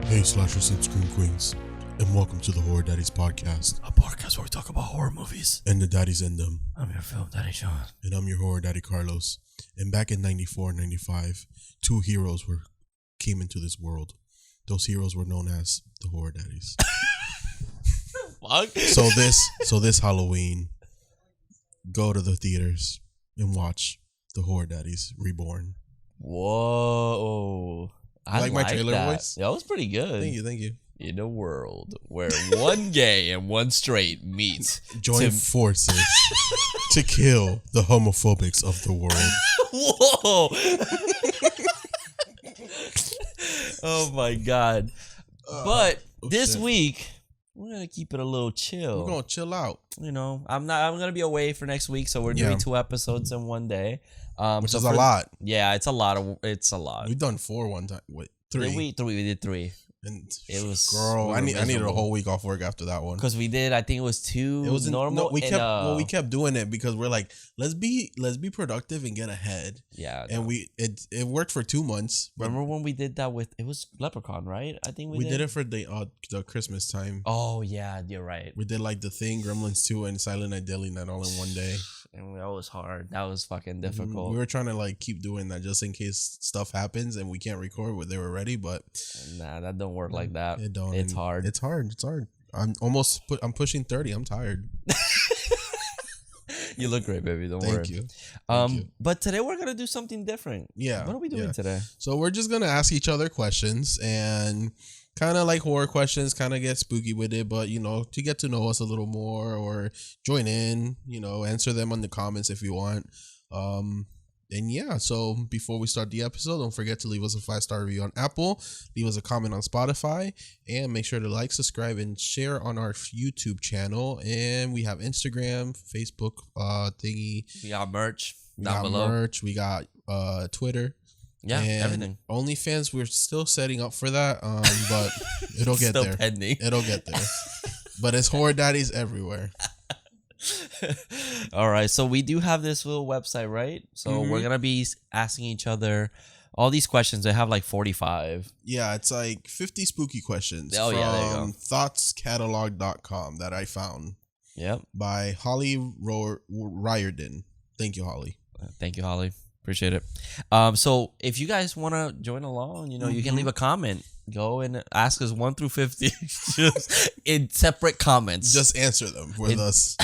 Hey, slashers and scream queens, and welcome to the Horror Daddies Podcast, A podcast where we talk about horror movies. and the daddies in them. I'm your film daddy, Sean. And I'm your horror daddy, Carlos. And back in 94 and 95, two heroes came into this world. Those heroes were known as the Horror Daddies. Fuck. So this Halloween, go to the theaters and watch the Horror Daddies Reborn. Whoa. I like my trailer that. voice? That was pretty good. Thank you. In a world where one gay and one straight meet. Join forces to kill the homophobics of the world. Whoa. Oh my God. But this week, we're going to keep it a little chill. We're going to chill out. You know, I'm going to be away for next week, so we're doing 2 episodes in one day. Which is a lot. Yeah, it's a lot. We've done 4 one time. Wait, 3. We did 3. And it was girl, I needed a whole week off work after that one. Because we did, I think it was 2 normal. No, we kept doing it because we're like, let's be productive and get ahead. Yeah. And it worked for 2 months. Remember when we did that it was Leprechaun, right? I think we did it for the Christmas time. Oh yeah, you're right. We did like The Thing, Gremlins 2, and Silent Night, Deadly Night all in one day. And that was hard. That was fucking difficult. We were trying to like keep doing that just in case stuff happens and we can't record when they were ready, but nah, that don't work like that. It don't. It's hard. It's hard. I'm pushing 30. I'm tired. You look great, baby. Don't worry. Thank you. But today we're gonna do something different. Yeah. What are we doing today? So we're just gonna ask each other questions and kind of like horror questions, kind of get spooky with it, but to get to know us a little more or join in, answer them on the comments if you want. And yeah, so before we start the episode, don't forget to leave us a 5-star review on Apple, leave us a comment on Spotify, and make sure to like, subscribe, and share on our YouTube channel. And we have Instagram, Facebook, thingy. We got merch We down got below. merch. We got Twitter. Yeah, and everything. OnlyFans, we're still setting up for that, but it'll get Still there. pending. It'll get there. But it's Horror Daddies everywhere. All right, so we do have this little website, right? So we're gonna be asking each other all these questions. They have like 45. Yeah, it's like 50 spooky questions Oh, from yeah, there you go. thoughtscatalog.com that I found Yep. by Holly Riordan. Thank you, Holly. Thank you, Holly. Appreciate it. So if you guys want to join along, you can leave a comment. Go and ask us 1 through 50 just in separate comments. Just answer them with us.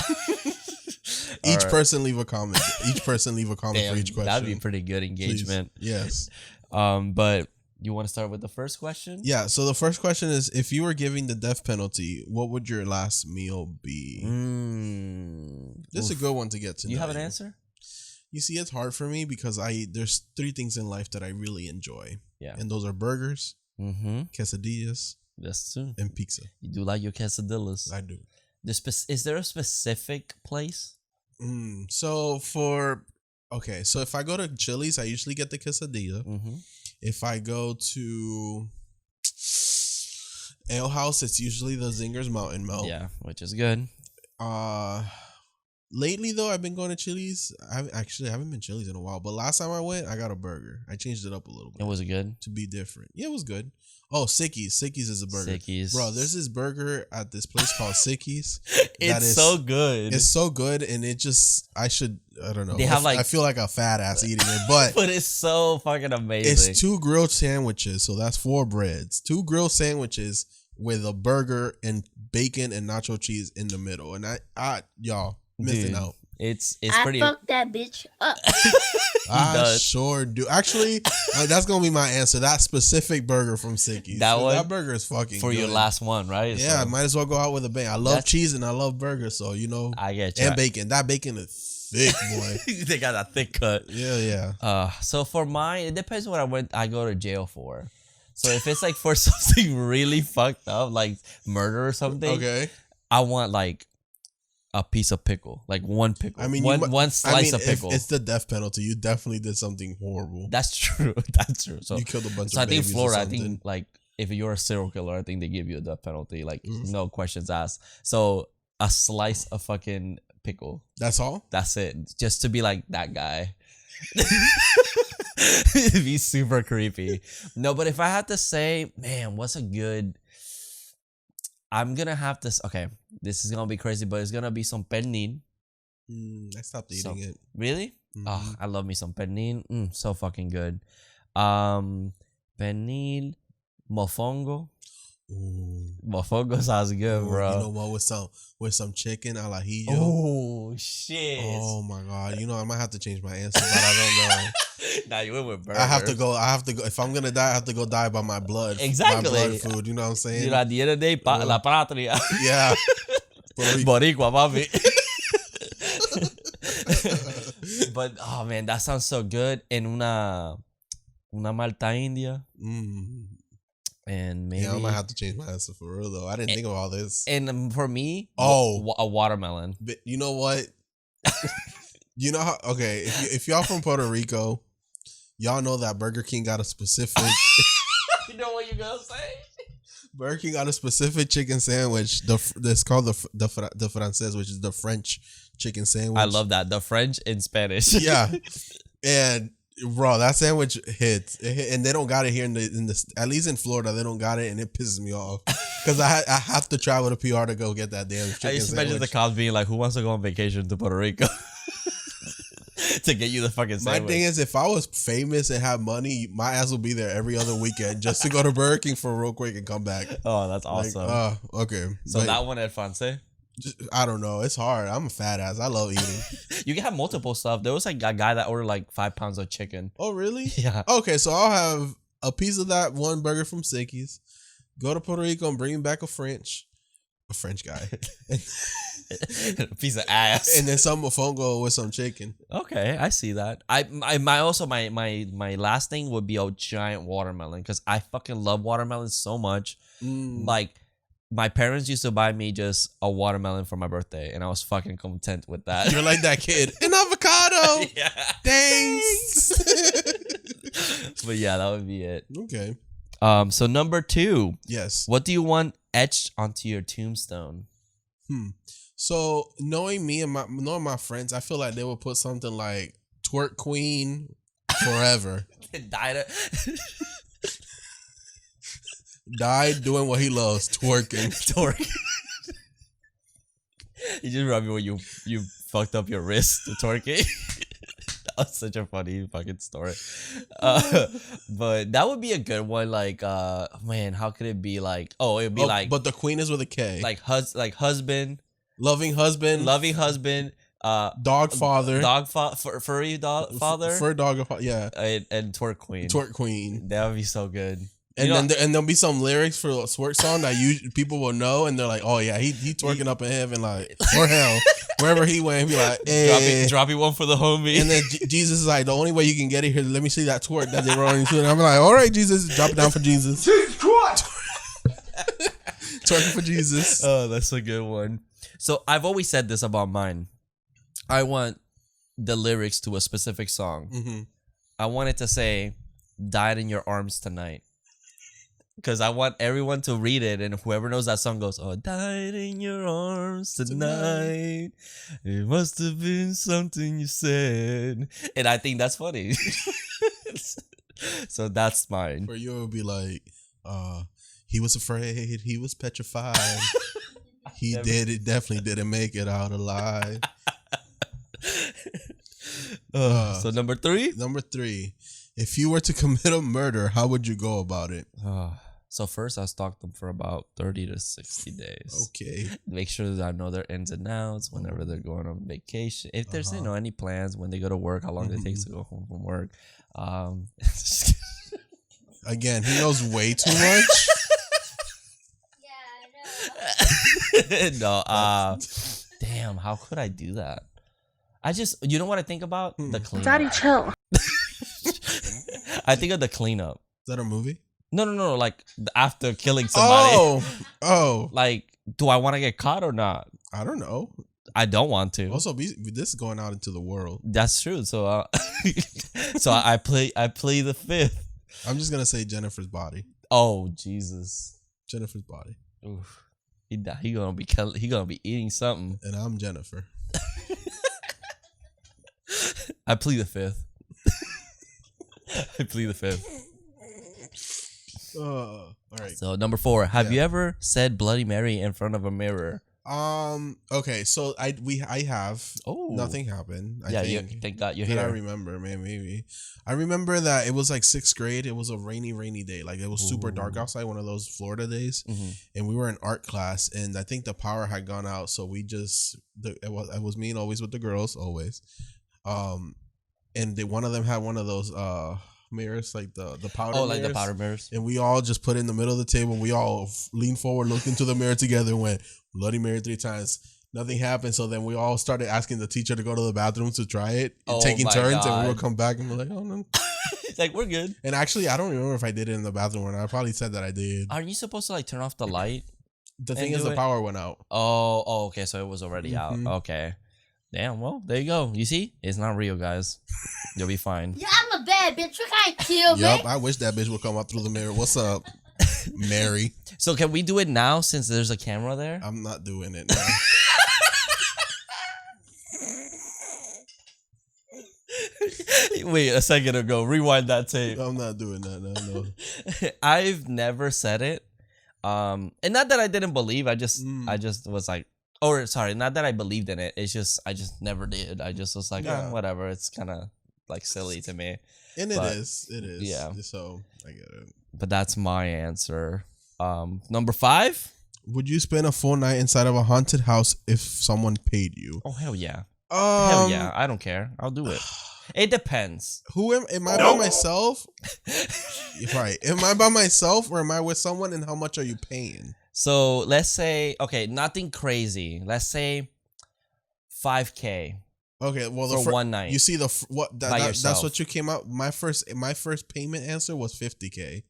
Each person leave a comment. Each person leave a comment for each question. That'd be pretty good engagement. Please. Yes. But you want to start with the first question? Yeah. So the first question is: if you were giving the death penalty, what would your last meal be? This is a good one to get to. You have an answer? You see, it's hard for me because there's 3 things in life that I really enjoy. Yeah. And those are burgers, quesadillas, That's true. and pizza. You do like your quesadillas. I do. Is there a specific place? So if I go to Chili's, I usually get the quesadilla. If I go to Ale House, it's usually the Zingers Mountain Melt. Yeah, which is good. Lately though, I've been going to Chili's. I haven't been Chili's in a while, but last time I went, I got a burger. I changed it up a little bit. And was it good? To be different. Yeah, it was good. Oh, Sicky's. Sicky's is a burger. Sicky's. Bro, there's this burger at this place called Sicky's. It's so good. It's so good, and I don't know. They have I feel like a fat ass eating it, but but it's so fucking amazing. it's 2 grilled sandwiches, so that's 4 breads. 2 grilled sandwiches with a burger and bacon and nacho cheese in the middle. And y'all missing out. It's I pretty. fucked that bitch up. I does. sure do. Actually, that's gonna be my answer. That specific burger from Sicky's. That burger is fucking for good. your last one, right? Yeah, I So, might as well go out with a bang. I love cheese and I love burgers, so I get you. and bacon. That bacon is thick, boy. They got a thick cut. Yeah. So for mine, it depends what I go to jail for. So if it's like for something really fucked up, like murder or something, Okay. I want like a piece of pickle, like one pickle. I mean, one slice of pickle. If it's the death penalty, you definitely did something horrible. That's true. That's true. So You killed a bunch So of I think babies or Florida, I something. think like if you're a serial killer, I think they give you a death penalty, like no questions asked. So a slice of fucking pickle. That's all? That's it. Just to be like that guy. It'd be super creepy. No, but if I had to say, man, what's a good... I'm going to have to... Okay, this is going to be crazy, but it's going to be some pernil. I stopped eating it. Really? Mm-hmm. Oh, I love me some pernil. So fucking good. Pernil, mofongo. Ooh. Mofongo sounds good, bro. You know what? With some chicken al ajillo. Oh, shit. Oh my god. You know, I might have to change my answer, but I don't know. Nah, you went with burger. I have to go. If I'm gonna die, I have to go die by my blood. Exactly. My blood food. You know what I'm saying? You know, at the end of the day, la patria. Yeah. Boricua, papi. But, oh man, that sounds so good. En una malta india. And maybe... Yeah, I might have to change my answer for real, though. I didn't think of all this. And for me, a watermelon. But you know what? You know how... Okay, if y'all from Puerto Rico, y'all know that Burger King got a specific... You know what you're going to say? Burger King got a specific chicken sandwich. That's called the Francés, which is the French chicken sandwich. I love that. The French in Spanish. Yeah. And... Bro, that sandwich hits. And they don't got it here in the at least in Florida, they don't got it, and it pisses me off because I have to travel to PR to go get that damn chicken I used to sandwich. imagine the cops being like, "Who wants to go on vacation to Puerto Rico to get you the fucking sandwich?" My thing is, if I was famous and had money, my ass would be there every other weekend just to go to Burger King for real quick and come back. Oh, that's awesome. Okay. So but that one at Francés? I don't know. It's hard. I'm a fat ass. I love eating. You can have multiple stuff. There was like a guy that ordered like 5 pounds of chicken. Oh, really? Yeah. Okay, so I'll have a piece of that one burger from Sicky's. Go to Puerto Rico and bring back a French guy. A piece of ass. And then some mofongo with some chicken. Okay, I see that. My last thing would be a giant watermelon because I fucking love watermelon so much. Like, my parents used to buy me just a watermelon for my birthday, and I was fucking content with that. You're like that kid. An avocado. Yeah. Thanks. But yeah, that would be it. Okay. So number 2. Yes. What do you want etched onto your tombstone? So knowing me and knowing my friends, I feel like they would put something like twerk queen forever. Died doing what he loves, twerking. You just remember when you fucked up your wrist to twerking. That was such a funny fucking story. But that would be a good one. Like, man, how could it be like? Oh, it'd be like. But the queen is with a K. Like husband, loving husband, dog father, furry dog father, fur dog, yeah, and twerk queen. That would be so good. And there'll be some lyrics for a twerk song that people will know, and they're like, "Oh yeah, he twerking up in heaven, like, or hell, wherever he went." He be like, "Hey, dropping one for the homie." And then Jesus is like, "The only way you can get it here, let me see that twerk that they wrote into." And I'm like, "All right, Jesus, drop it down for Jesus." Twerking for Jesus. Oh, that's a good one. So I've always said this about mine. I want the lyrics to a specific song. Mm-hmm. I want it to say, "Died in your arms tonight." Because I want everyone to read it, and whoever knows that song goes, "Oh, died in your arms tonight. It must have been something you said." And I think that's funny. So that's mine. For you, it would be like, he was afraid, he was petrified. He definitely didn't make it out alive. So number 3? Number 3. If you were to commit a murder, how would you go about it? So first, I stalk them for about 30 to 60 days. Okay. Make sure that I know their ins and outs whenever they're going on vacation. If there's any plans when they go to work, how long it takes to go home from work. Again, he knows way too much. Yeah, I know. Damn, how could I do that? You know what I think about? The cleanup. Daddy, chill. I think of the cleanup. Is that a movie? No. Like after killing somebody. Oh. Like, do I want to get caught or not? I don't know. I don't want to. Also, this is going out into the world. That's true. So, I play the 5th. I'm just gonna say Jennifer's body. Oh Jesus. Jennifer's body. Oof. He gonna be eating something. And I'm Jennifer. I plead the 5th. I plead the fifth. All right. So number 4, have you ever said Bloody Mary in front of a mirror? Okay, so I have. Oh, nothing happened. I think. Thank God you're here. here. I remember, man. Maybe I remember that it was like 6th grade. It was a rainy day. Like it was super dark outside. One of those Florida days, and we were in art class, and I think the power had gone out. So we just it was me and always with the girls always, and one of them had one of those mirrors, like the powder mirrors. Like the powder mirrors. And we all just put it in the middle of the table. We all leaned forward, looked into the mirror together, and went Bloody Mary 3 times. Nothing happened. So then we all started asking the teacher to go to the bathroom to try it, taking turns, and we would come back and be like, "Oh no." It's like, we're good. And actually, I don't remember if I did it in the bathroom or not. I probably said that I did. Aren't you supposed to like turn off the light? The thing is, the power went out. Oh, okay. So it was already out. Okay. Damn, well, there you go. You see? It's not real, guys. You'll be fine. Yeah, I'm a bad bitch. You can't kill me. Yup, I wish that bitch would come out through the mirror. What's up, Mary? So can we do it now since there's a camera there? I'm not doing it now. Wait a second ago. Rewind that tape. I'm not doing that. No. I've never said it. And not that I didn't believe. I just was like, or sorry, not that I believed in it. It's just I just never did. I just was like, whatever. It's kind of like silly to me. And it is. Yeah. So I get it. But that's my answer. Number 5. Would you spend a full night inside of a haunted house if someone paid you? Oh hell yeah. Hell yeah. I don't care. I'll do it. It depends. Who am I by myself? Right. Am I by myself or am I with someone, and how much are you paying? So let's say, okay, nothing crazy. Let's say $5,000. Okay, well, for one night. You see that's what you came out. My first payment answer was $50,000.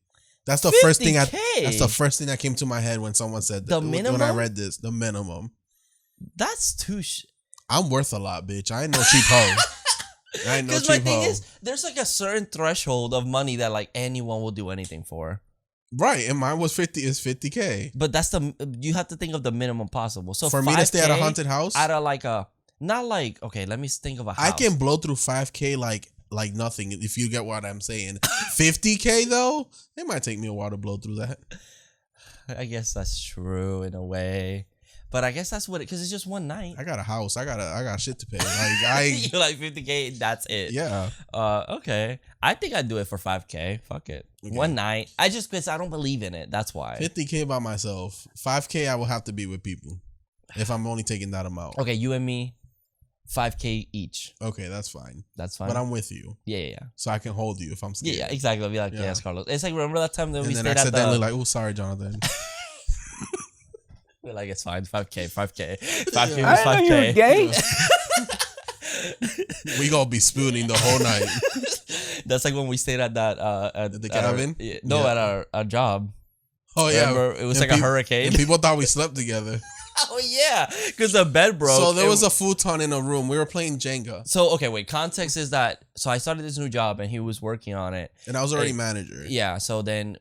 That's the first thing. That's the first thing that came to my head when someone said the minimum. When I read this, the minimum. That's too. I'm worth a lot, bitch. I ain't no cheap hoe. I ain't no cheap hoe. Because my thing is, there's like a certain threshold of money that like anyone will do anything for. Right, and mine was $50,000. But that's you have to think of the minimum possible. So for me to stay at a haunted house, out of like not like, okay, let me think of a house. I can blow through $5,000 like nothing, if you get what I'm saying. $50,000 though, it might take me a while to blow through that. I guess that's true in a way. But I guess that's what because it's just one night. I got a house. I got shit to pay. Like you're like $50,000. That's it. Yeah. Okay. I think I'd do it for $5,000. Fuck it. Okay. One night. Because I don't believe in it. That's why. $50,000 by myself. $5,000 I will have to be with people. If I'm only taking that amount. Okay, you and me, $5,000 each. Okay, that's fine. That's fine. But I'm with you. Yeah. So I can hold you if I'm scared. Yeah, exactly. I'll be like, yes, Carlos. It's like, remember that time that we stayed at the... And then accidentally like, oh, sorry, Jonathan. We're like, it's fine. $5,000. $5,000 was $5,000. You're gay. We gonna be spooning the whole night. That's like when we stayed at that at the cabin. At our job. Oh yeah, remember, it was like a hurricane. And people thought we slept together. Oh yeah, because the bed broke. So there was a futon in a room. We were playing Jenga. So okay, wait. Context is that I started this new job and he was working on it, and I was already manager. Yeah. So then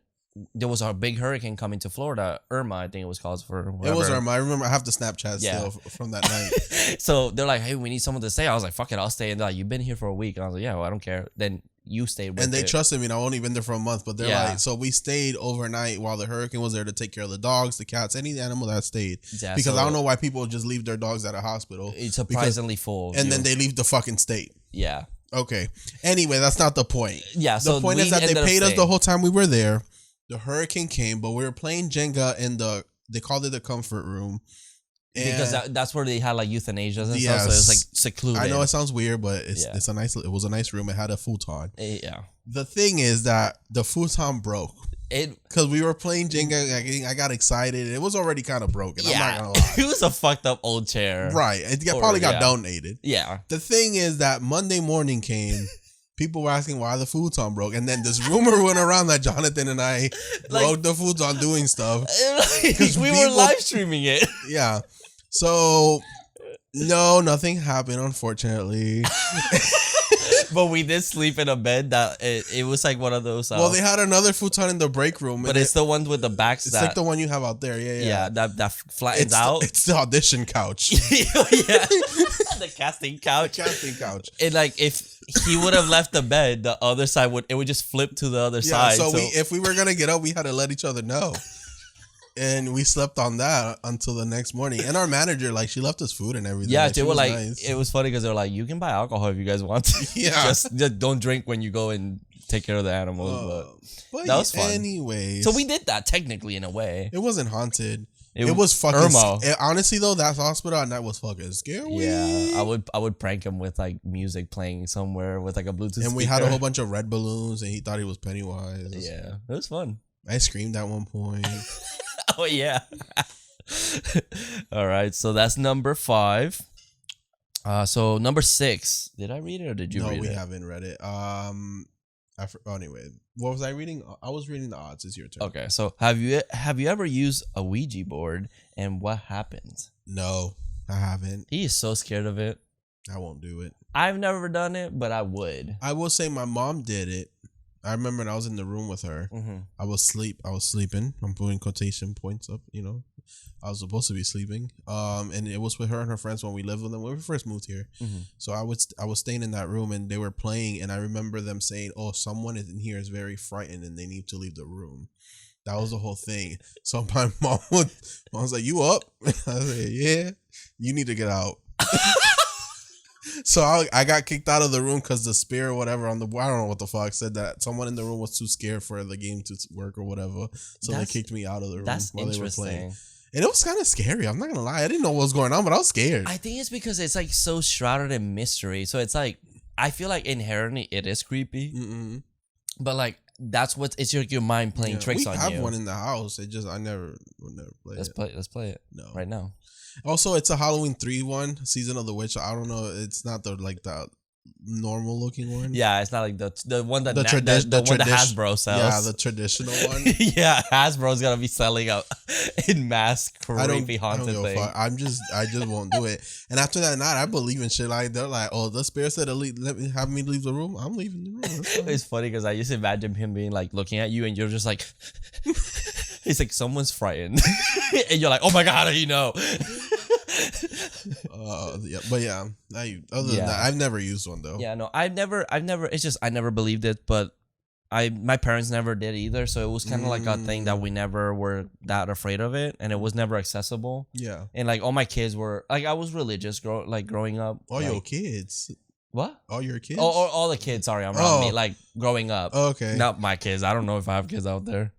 there was a big hurricane coming to Florida. Irma, I think it was called for. Whatever. It was Irma. I remember. I have the Snapchat still from that night. So they're like, "Hey, we need someone to stay." I was like, "Fuck it, I'll stay." And they're like, "You've been here for a week." And I was like, "Yeah, well, I don't care." Then you stayed with and they trusted me. And I've only been there for a month, but they're like, so we stayed overnight while the hurricane was there to take care of the dogs, the cats, any animal that stayed. Yeah, because I don't know why people just leave their dogs at a hospital. It's surprisingly full. And then they leave the fucking state. Yeah. Okay. Anyway, that's not the point. Yeah. The point is that they paid us the whole time we were there. The hurricane came, but we were playing Jenga in they called it the comfort room. And because that's where they had like euthanasias and stuff, so it was like secluded. I know it sounds weird, but it was a nice room. It had a futon. Yeah. The thing is that the futon broke. Because we were playing Jenga, I got excited. It was already kind of broken. Yeah. I'm not gonna lie. It was a fucked up old chair. Right. It probably got donated. Yeah. The thing is that Monday morning came. People were asking why the futon broke. And then this rumor went around that Jonathan and I broke the futon doing stuff. Because we were live streaming it. Yeah. So, no, nothing happened, unfortunately. But we did sleep in a bed that it was like one of those. Well, they had another futon in the break room. But it's the one with the backs. It's like the one you have out there. Yeah. Yeah, that flattens out. It's the audition couch. Yeah. the casting couch. Casting couch. And like if he would have left the bed, the other side would just flip to the other side. So if we were gonna get up, we had to let each other know. And we slept on that until the next morning. And our manager, like, she left us food and everything. Yeah, like, they were like, nice. it was funny because they were like, you can buy alcohol if you guys want to. Yeah. just don't drink when you go and take care of the animals. But that was fun. Anyways. So we did that technically in a way. It wasn't haunted. It was fucking honestly though, that hospital at night was fucking scary. Yeah, I would prank him with like music playing somewhere with like a Bluetooth and speaker. we had a whole bunch of red balloons and he thought he was Pennywise. Yeah, it was fun. I screamed at one point. Oh yeah. All right, so that's number 5. So number 6. Did I read it or did you read it? No, we haven't read it. Anyway, what was I reading? I was reading the odds. It's your turn. Okay, so have you ever used a Ouija board and what happens? No, I haven't. He is so scared of it. I won't do it. I've never done it, but I would. I will say my mom did it. I remember I was in the room with her. Mm-hmm. I was sleeping. I'm putting quotation points up, I was supposed to be sleeping. And it was with her and her friends when we lived with them when we first moved here. Mm-hmm. So I was staying in that room and they were playing and I remember them saying, "Oh, someone in here is very frightened and they need to leave the room." That was the whole thing. So my mom was like, "You up?" I was like, "Yeah, you need to get out." So I got kicked out of the room because the spirit or whatever I don't know what the fuck said that someone in the room was too scared for the game to work or whatever. So they kicked me out of the room while they were playing. And it was kind of scary. I'm not going to lie. I didn't know what was going on, but I was scared. I think it's because it's like so shrouded in mystery. So it's like, I feel like inherently it is creepy. Mm-mm. But like, it's your mind playing tricks on you. We have one in the house. It just, we'll never play it. Let's play it right now. Also, it's a Halloween 3 one, Season of the Witch. I don't know. It's not the normal looking one. Yeah, it's not like the one that the one that Hasbro sells. Yeah, the traditional one. Yeah, Hasbro's gonna be selling out in mass creepy haunted thing. I just won't do it. And after that night, I believe in shit like they're like, "Oh, the spirit said have me leave the room. I'm leaving the room." It's funny because I just imagine him being like looking at you and you're just like. It's like someone's frightened, and you're like, "Oh my god, how do you know?" Yeah, but yeah. Other than that, I've never used one though. Yeah, no, I've never. It's just I never believed it, but my parents never did either, so it was kind of like a thing that we never were that afraid of it, and it was never accessible. Yeah, and like all my kids were like, I was religious growing up. All your kids. What? All your kids? Oh, all the kids. Sorry, I'm wrong. Me, like growing up. Okay. Not my kids. I don't know if I have kids out there.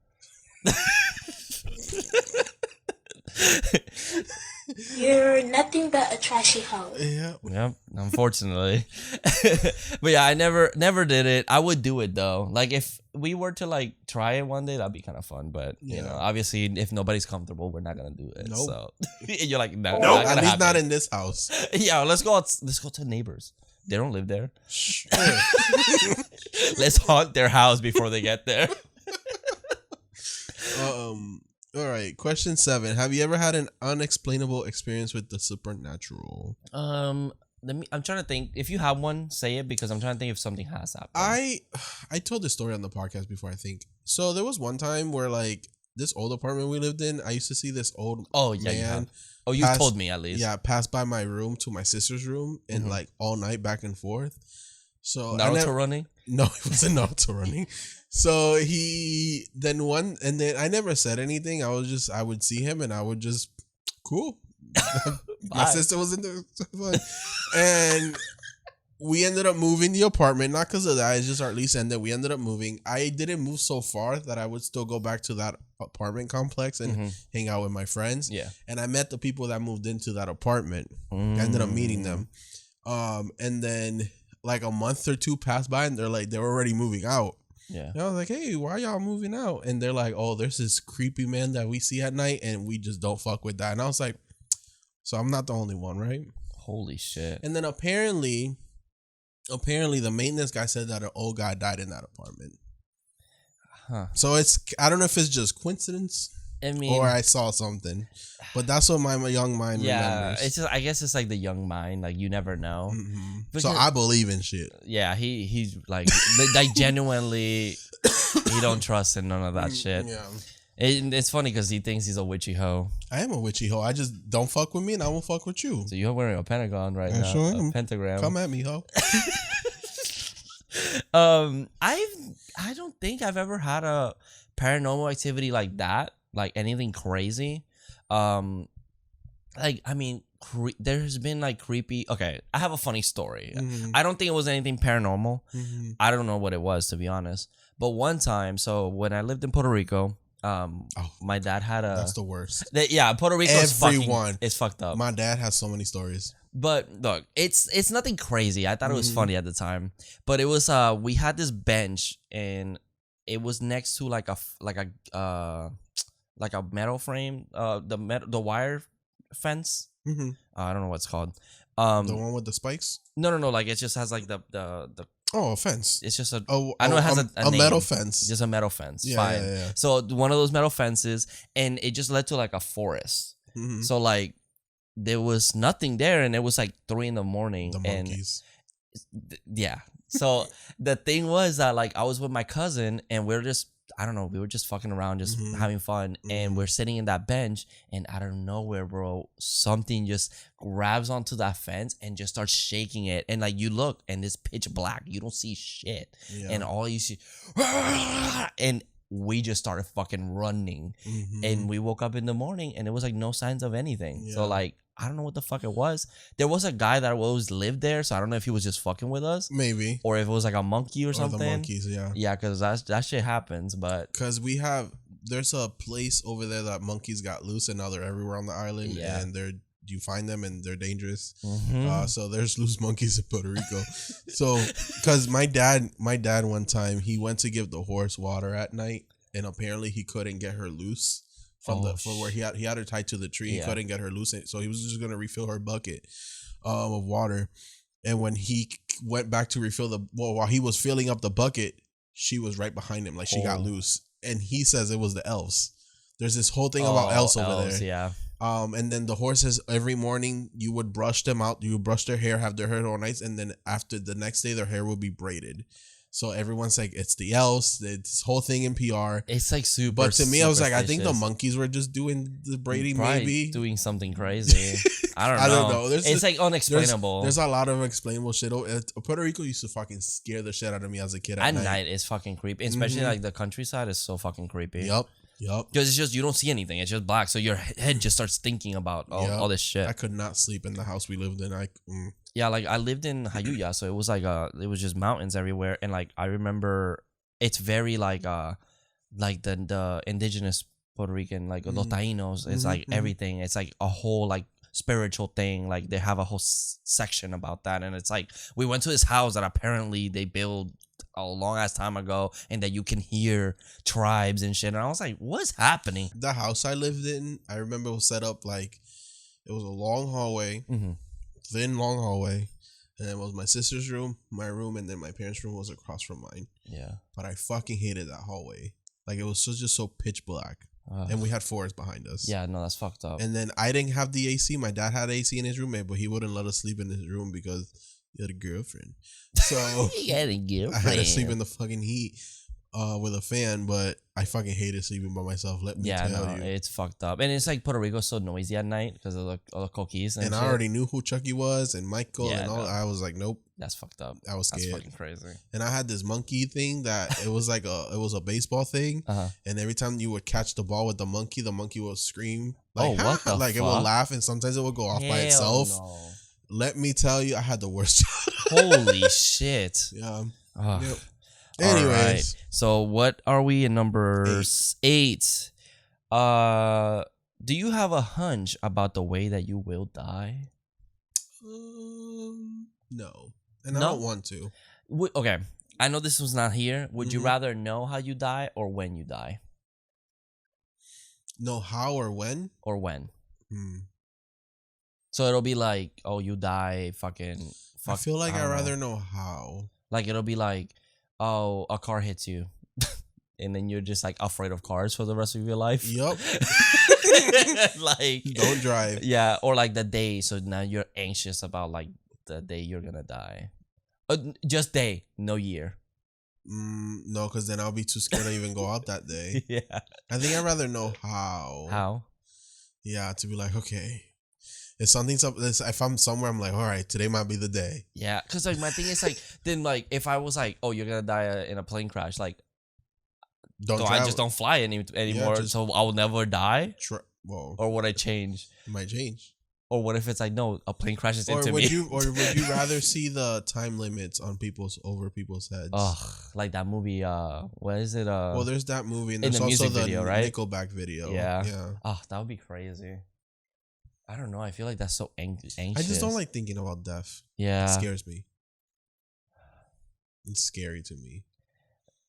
You're nothing but a trashy hoe. Yeah. Yep. Unfortunately. But yeah, I never did it. I would do it though. Like if we were to like try it one day, that'd be kind of fun. But you know, obviously, if nobody's comfortable, we're not gonna do it. Nope. So you're like, no, at least not in this house. Yeah, let's go to neighbors. They don't live there. Sure. Let's haunt their house before they get there. All right. Question 7. Have you ever had an unexplainable experience with the supernatural? I'm trying to think. If you have one, say it because I'm trying to think if something has happened. I told this story on the podcast before, I think. So there was one time where like this old apartment we lived in, I used to see this old man. Oh, you told me at least. Yeah, pass by my room to my sister's room and like all night back and forth. So Naruto running? No, it wasn't Naruto running. So then I never said anything. I would see him and I would just cool. My sister was in there, and we ended up moving the apartment. Not because of that. It's just our lease ended. We ended up moving. I didn't move so far that I would still go back to that apartment complex and hang out with my friends. Yeah, and I met the people that moved into that apartment. I ended up meeting them, and then like a month or two passed by, and they're already moving out. Yeah. And I was like, "Hey, why y'all moving out?" And they're like, "Oh, there's this creepy man that we see at night, and we just don't fuck with that." And I was like, "So I'm not the only one, right?" Holy shit. And then apparently the maintenance guy said that an old guy died in that apartment. Huh. So I don't know if it's just coincidence. Or I saw something, but that's what my young mind remembers. It's just, I guess it's like the young mind, like you never know. Mm-hmm. So I believe in shit. Yeah, he's like genuinely, he don't trust in none of that shit. Yeah. It's funny because he thinks he's a witchy hoe. I am a witchy hoe. I just don't fuck with me, and I won't fuck with you. So you're wearing a pentagon right now. Sure A am. pentagram. Come at me, hoe. I don't think I've ever had a paranormal activity like that, like anything crazy. Like I mean, there's been like creepy. Okay, I have a funny story. Mhm. I don't think it was anything paranormal. Mhm. I don't know what it was, to be honest. But one time, so when I lived in Puerto Rico, my dad had a. That's the worst. Yeah, Puerto Rico is Everyone. it's fucked up. My dad has so many stories. But look, it's nothing crazy. I thought it was funny at the time. But it was we had this bench and it was next to like a metal frame, the wire fence. Mm-hmm. I don't know what it's called. The one with the spikes? No, like it just has like the Oh, a fence. it's just a I know it has a name. metal fence. Just a metal fence. Yeah, Fine. yeah. So one of those metal fences, and it just led to like a forest. Mhm. So like there was nothing there, and it was like 3 a.m. The and monkeys. yeah. So the thing was that like I was with my cousin, and we were just fucking around, just Mhm. having fun, and Mhm. we're sitting in that bench, and out of nowhere, bro, something just grabs onto that fence and just starts shaking it, and like you look, and it's pitch black, you don't see shit, Yeah. and all you see, and we just started fucking running, Mhm. and we woke up in the morning, and it was like no signs of anything. So Yeah. like I don't know what the fuck it was. There was a guy that always lived there, so I don't know if he was just fucking with us Maybe. or if it was like a monkey or something. The monkeys, yeah. Yeah, because that shit happens. But Because there's a place over there that monkeys got loose and now they're everywhere on the island. Yeah. And you find them and they're dangerous. mhm. So there's loose monkeys in Puerto Rico. So, because my dad one time, he went to give the horse water at night and apparently he couldn't get her loose. From where he had her tied to the tree, he Yeah. couldn't get her loose, so he was just gonna refill her bucket of water. And when he went back to refill while he was filling up the bucket, she was right behind him, like she got loose. And he says it was the elves. There's this whole thing about elves over there. Yeah. And then the horses every morning you would brush them out. You would brush their hair, have their hair all nice, and then after the next day their hair would be braided. So everyone's like, it's the elves. This whole thing in PR. It's like super. But to me, I was like, I think the superstitious. monkeys were just doing the braiding, Probably maybe. doing something crazy. I don't know. I don't know. It's like unexplainable. There's a lot of unexplainable shit. Puerto Rico used to fucking scare the shit out of me as a kid. at night it's fucking creepy, especially Mhm. like the countryside is so fucking creepy. Yup. Because it's just you don't see anything. It's just black, so your head just starts thinking about all this shit. I could not sleep in the house we lived in. Yeah, like I lived in Jayuya, so it was like it was just mountains everywhere, and like I remember it's very like the indigenous Puerto Rican, like los Tainos, it's like everything. It's like a whole like spiritual thing. Like they have a whole section about that, and it's like we went to this house that apparently they built a long ass time ago, and that you can hear tribes and shit. And I was like, what's happening? The house I lived in, I remember it was set up like it was a long hallway. Mm-hmm. Thin long hallway, and it was my sister's room, my room, and then my parents' room was across from mine. Yeah. But I fucking hated that hallway. Like it was just so pitch black, and we had forest behind us. Yeah, no, that's fucked up. And then I didn't have the AC. My dad had AC in his room, but he wouldn't let us sleep in his room because he had a girlfriend. So You had a girlfriend. I had to sleep in the fucking heat with a fan. But I fucking hated sleeping by myself. Let me tell you. It's fucked up, and it's like Puerto Rico's so noisy at night because of all the coquis and And shit. I already knew who Chucky was and Michael Yeah, and all. no. I was like, nope. That's fucked up. I was That's scared. fucking crazy. And I had this monkey thing that it was like it was a baseball thing. Uh-huh. And every time you would catch the ball with the monkey would scream. Like, Oh, what the like it fuck? would laugh, and sometimes it would go off by Hell itself. no. Let me tell you, I had the worst. Holy shit. Yeah. Ugh. Yep. All Anyways, right. So what are we in number 8? Do you have a hunch about the way that you will die? no, and I No? don't want to. Okay. I know this was not here. Would you Mhm. rather know how you die or when you die? Know how or when? Or when? Hmm. So it'll be like, oh, you die fucking... I feel like I'd don't know. rather know how. Like it'll be like, oh, a car hits you. And then you're just like afraid of cars for the rest of your life. Yup. Like... Don't drive. Yeah, or like the day. So now you're anxious about like the day you're gonna die. Just day, no year. No, because then I'll be too scared to even go out that day. Yeah. I think I'd rather know how. How? Yeah, to be like, okay. If I'm somewhere, I'm like, all right, today might be the day. Yeah, because like my thing is like, then like if I was like, oh, you're gonna die in a plane crash, like, I just don't fly anymore, so I'll never die. Well, or would I change? It might change. Or what if it's like, no, a plane crashes into would me? Or would you rather see the time limits on people's heads? Oh, like that movie. What is it? Well, there's that movie, and there's the also music video, the right? Nickelback video. Yeah. Yeah. Oh, that would be crazy. I don't know. I feel like that's so anxious. I just don't like thinking about death. Yeah. It scares me. It's scary to me.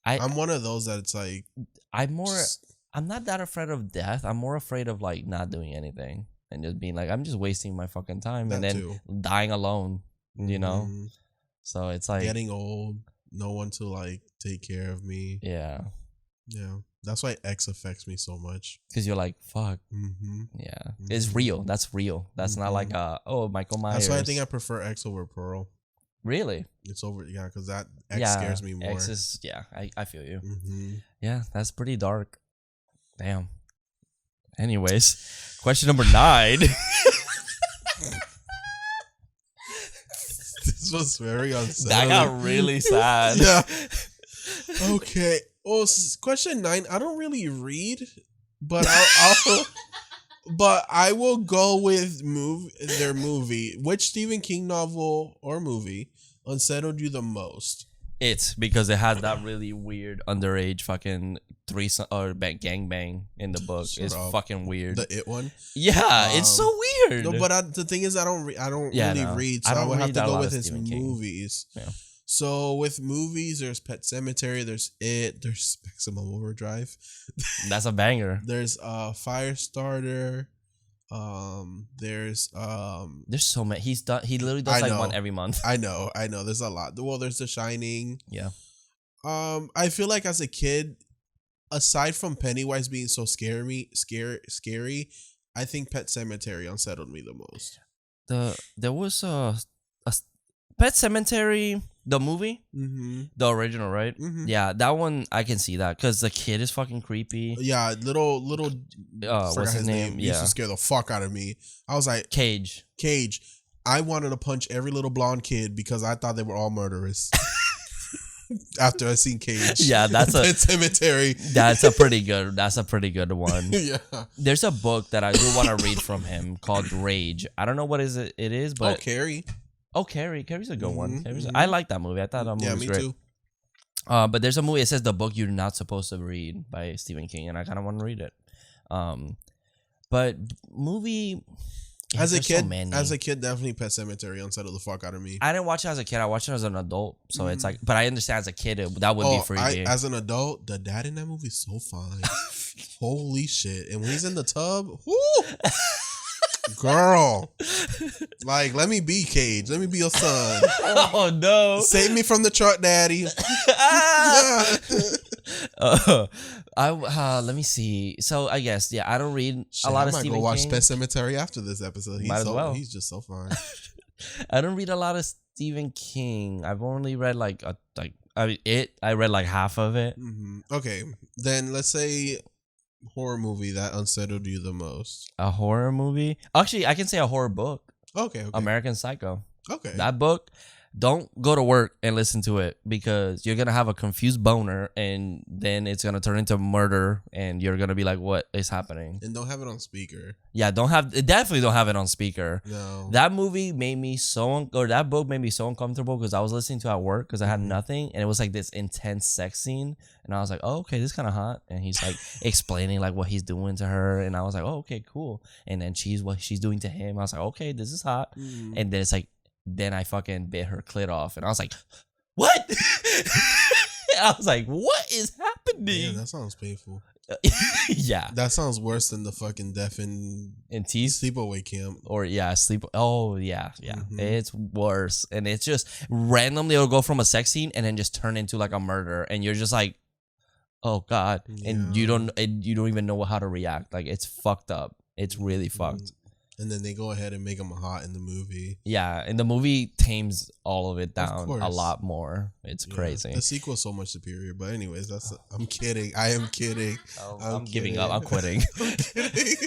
I'm one of those that it's like... I'm not that afraid of death. I'm more afraid of like not doing anything and just being like, I'm just wasting my fucking time and then dying alone, you know? So it's like... Getting old, no one to like take care of me. Yeah. Yeah. That's why X affects me so much. Because you're like, fuck. Mm-hmm. Yeah. Mm-hmm. It's real. That's real. That's not like, Michael Myers. That's why I think I prefer X over Pearl. Really? It's over, yeah, because that X scares me more. X is, I feel you. Mm-hmm. Yeah, that's pretty dark. Damn. Anyways, question number 9. This was very unsettling. That got really sad. Yeah. Okay. Well, question 9. I don't really read, but but I will go with their movie. Which Stephen King novel or movie unsettled you the most? It's because it has that really weird underage fucking threesome or gangbang in the book. It's fucking weird. The It one? Yeah, it's so weird. No, but the thing is, I don't really read, so I would have to go with his movies. Yeah. So with movies, there's Pet Sematary, there's It, there's Maximum Overdrive. That's a banger. There's Firestarter. There's so many. He literally does like one every month. I know. There's a lot. Well, there's The Shining. Yeah. I feel like as a kid, aside from Pennywise being so scary, I think Pet Sematary unsettled me the most. There was a Pet Sematary, the movie, the original, right? Mm-hmm. Yeah, that one I can see that because the kid is fucking creepy. Yeah, little. What's his name? Yeah. Used to scare the fuck out of me. I was like, Cage. I wanted to punch every little blonde kid because I thought they were all murderers. After I seen Cage, yeah, that's a Pet Cemetery. That's a pretty good one. Yeah, there's a book that I do want to read from him called Rage. I don't know what it is, but Carrie. Oh, Carrie's a good one. I like that movie. I thought that movie was great. Too. But there's a movie. It says the book you're not supposed to read by Stephen King, and I kind of want to read it. But movie. Yeah, as a kid, definitely Pet Sematary unsettled the fuck out of me. I didn't watch it as a kid. I watched it as an adult, so it's like. But I understand as a kid that would be freaky. As an adult, the dad in that movie is so fine. Holy shit! And when he's in the tub, whoo! Girl, like, let me be Cage. Let me be your son. Oh no! Save me from the truck, daddy. Let me see. So I guess I don't read a lot of Stephen King. I might go watch Pet Sematary after this episode. He's just so fun. I don't read a lot of Stephen King. I've only read I read like half of it. Mm-hmm. Okay, then let's say horror movie that unsettled you the most. A horror movie? Actually, I can say a horror book. Okay. American Psycho. Okay. That book, don't go to work and listen to it because you're going to have a confused boner and then it's going to turn into murder and you're going to be like, what is happening? And don't have it on speaker. Yeah, definitely don't have it on speaker. No. That movie made me that book made me so uncomfortable because I was listening to it at work because I had nothing and it was like this intense sex scene and I was like, oh, okay, this is kind of hot. And he's like explaining like what he's doing to her and I was like, oh, okay, cool. And then what she's doing to him. I was like, okay, this is hot. And then it's like, then I fucking bit her clit off. And I was like, what? I was like, what is happening? Yeah, that sounds painful. Yeah. That sounds worse than the fucking death in teeth? Sleepaway Camp. Or, sleep. Oh, yeah. Mm-hmm. It's worse. And it's just randomly it'll go from a sex scene and then just turn into like a murder. And you're just like, oh, God. Yeah. And you don't even know how to react. Like, it's fucked up. It's really fucked. And then they go ahead and make him hot in the movie. Yeah, and the movie tames all of it down a course. lot more. It's crazy. The sequel's so much superior. But anyways, I'm kidding. I am kidding. I'm giving up. I'm quitting. I'm kidding.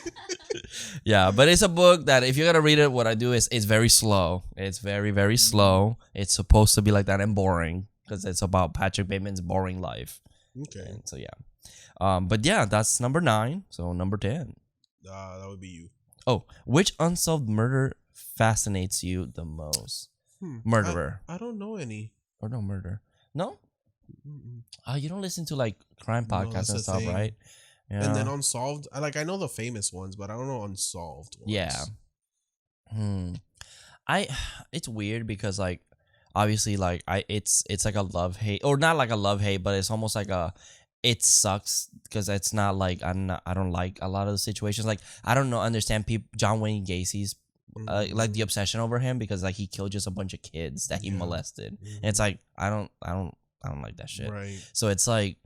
Yeah, but it's a book that if you're gonna read it, what I do is it's very slow. It's very, very slow. It's supposed to be like that and boring because it's about Patrick Bateman's boring life. Okay. And so yeah. But yeah, that's number 9. So number 10. That would be you. Oh, which unsolved murder fascinates you the most? Murderer. I don't know any. Or no murder. No? You don't listen to like crime podcasts and stuff, right? Yeah. And then unsolved. I know the famous ones, but I don't know unsolved ones. Yeah. It's weird because like obviously like it's like a love hate, or not like a love hate, but it's almost like it sucks because it's not like I don't like a lot of the situations. Like I don't understand people. John Wayne Gacy's like the obsession over him because like he killed just a bunch of kids that he molested. And it's like I don't like that shit. Right. So it's like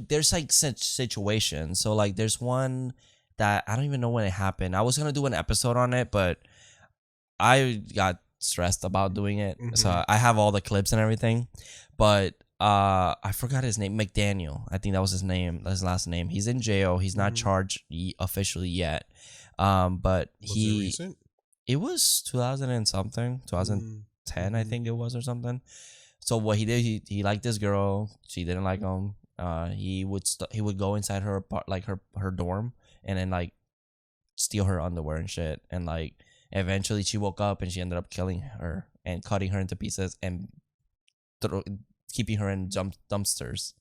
there's like such situations. So like there's one that I don't even know when it happened. I was gonna do an episode on it, but I got stressed about doing it. So I have all the clips and everything, but I forgot his name. McDaniel, I think that was his name. His last name. He's in jail. He's not charged officially yet. But was it recent? It was 2000 and something, 2010, I think it was, or something. So what he did, he liked this girl. She didn't like him. He would go inside her like her dorm and then like steal her underwear and shit. And like eventually she woke up and she ended up killing her and cutting her into pieces and keeping her in dumpsters.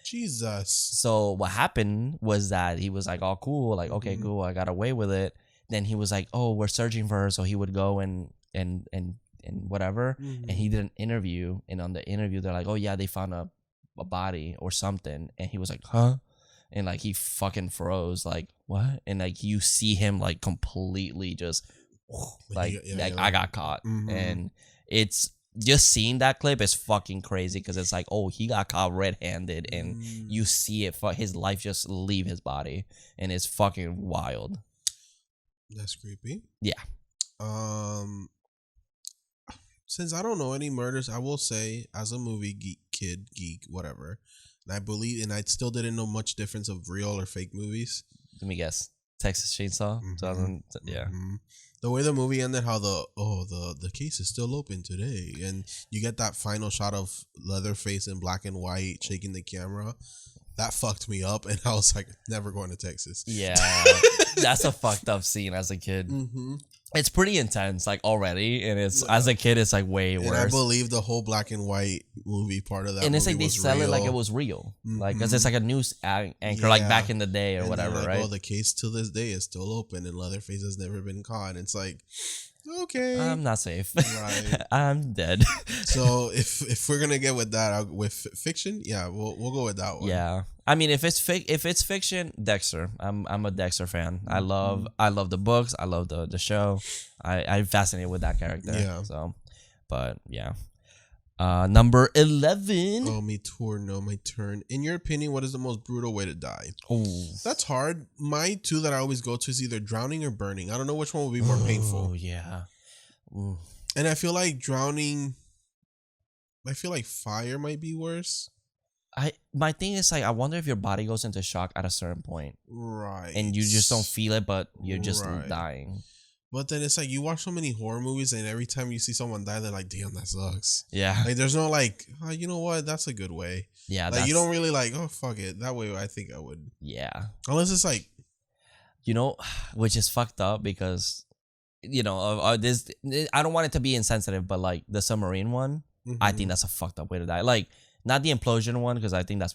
Jesus. So what happened was that he was like, "Oh, cool, like okay, cool, I got away with it." Then he was like, "Oh, we're searching for her," so he would go and whatever, and he did an interview, and on the interview they're like, "Oh yeah, they found a body or something," and he was like, "Huh?" And like he fucking froze, like what? And like you see him like completely just like I got caught, and it's. Just seeing that clip is fucking crazy because it's like, oh, he got caught red-handed, and you see it, his life just leave his body, and it's fucking wild. That's creepy. Yeah. Since I don't know any murders, I will say, as a movie geek, whatever, and I believe, and I still didn't know much difference of real or fake movies. Let me guess. Texas Chainsaw. 2000. Yeah. The way the movie ended, how the case is still open today, and you get that final shot of Leatherface in black and white shaking the camera, that fucked me up, and I was like, never going to Texas. Yeah, that's a fucked up scene as a kid. It's pretty intense, like already, and it's as a kid, it's like way worse. And I believe the whole black and white movie part of that. And it's movie like they was sell real. it like it was real, like because it's like a news anchor, like back in the day or and whatever, like, right? Oh, the case to this day is still open, and Leatherface has never been caught. And it's like, okay, I'm not safe. Right. I'm dead. So if we're gonna get with that, with fiction, yeah, we'll go with that one. Yeah, I mean, if it's fiction, Dexter. I'm a Dexter fan. I love the books. I love the show. I'm fascinated with that character. Yeah. So, but yeah. Number 11. Oh, my turn. In your opinion, what is the most brutal way to die? Oh, that's hard. My two that I always go to is either drowning or burning. I don't know which one will be more painful. Oh yeah. Ooh. And I feel like drowning. I feel like fire might be worse. My thing is like I wonder if your body goes into shock at a certain point, right? And you just don't feel it, but you're just dying. But then it's like you watch so many horror movies, and every time you see someone die, they're like, "Damn, that sucks." Yeah. Like there's no like, oh, you know what? That's a good way. Yeah. Like you don't really like, oh fuck it. That way, I think I would. Yeah. Unless it's like, which is fucked up because, this. I don't want it to be insensitive, but like the submarine one, I think that's a fucked up way to die. Like. Not the implosion one, because I think that's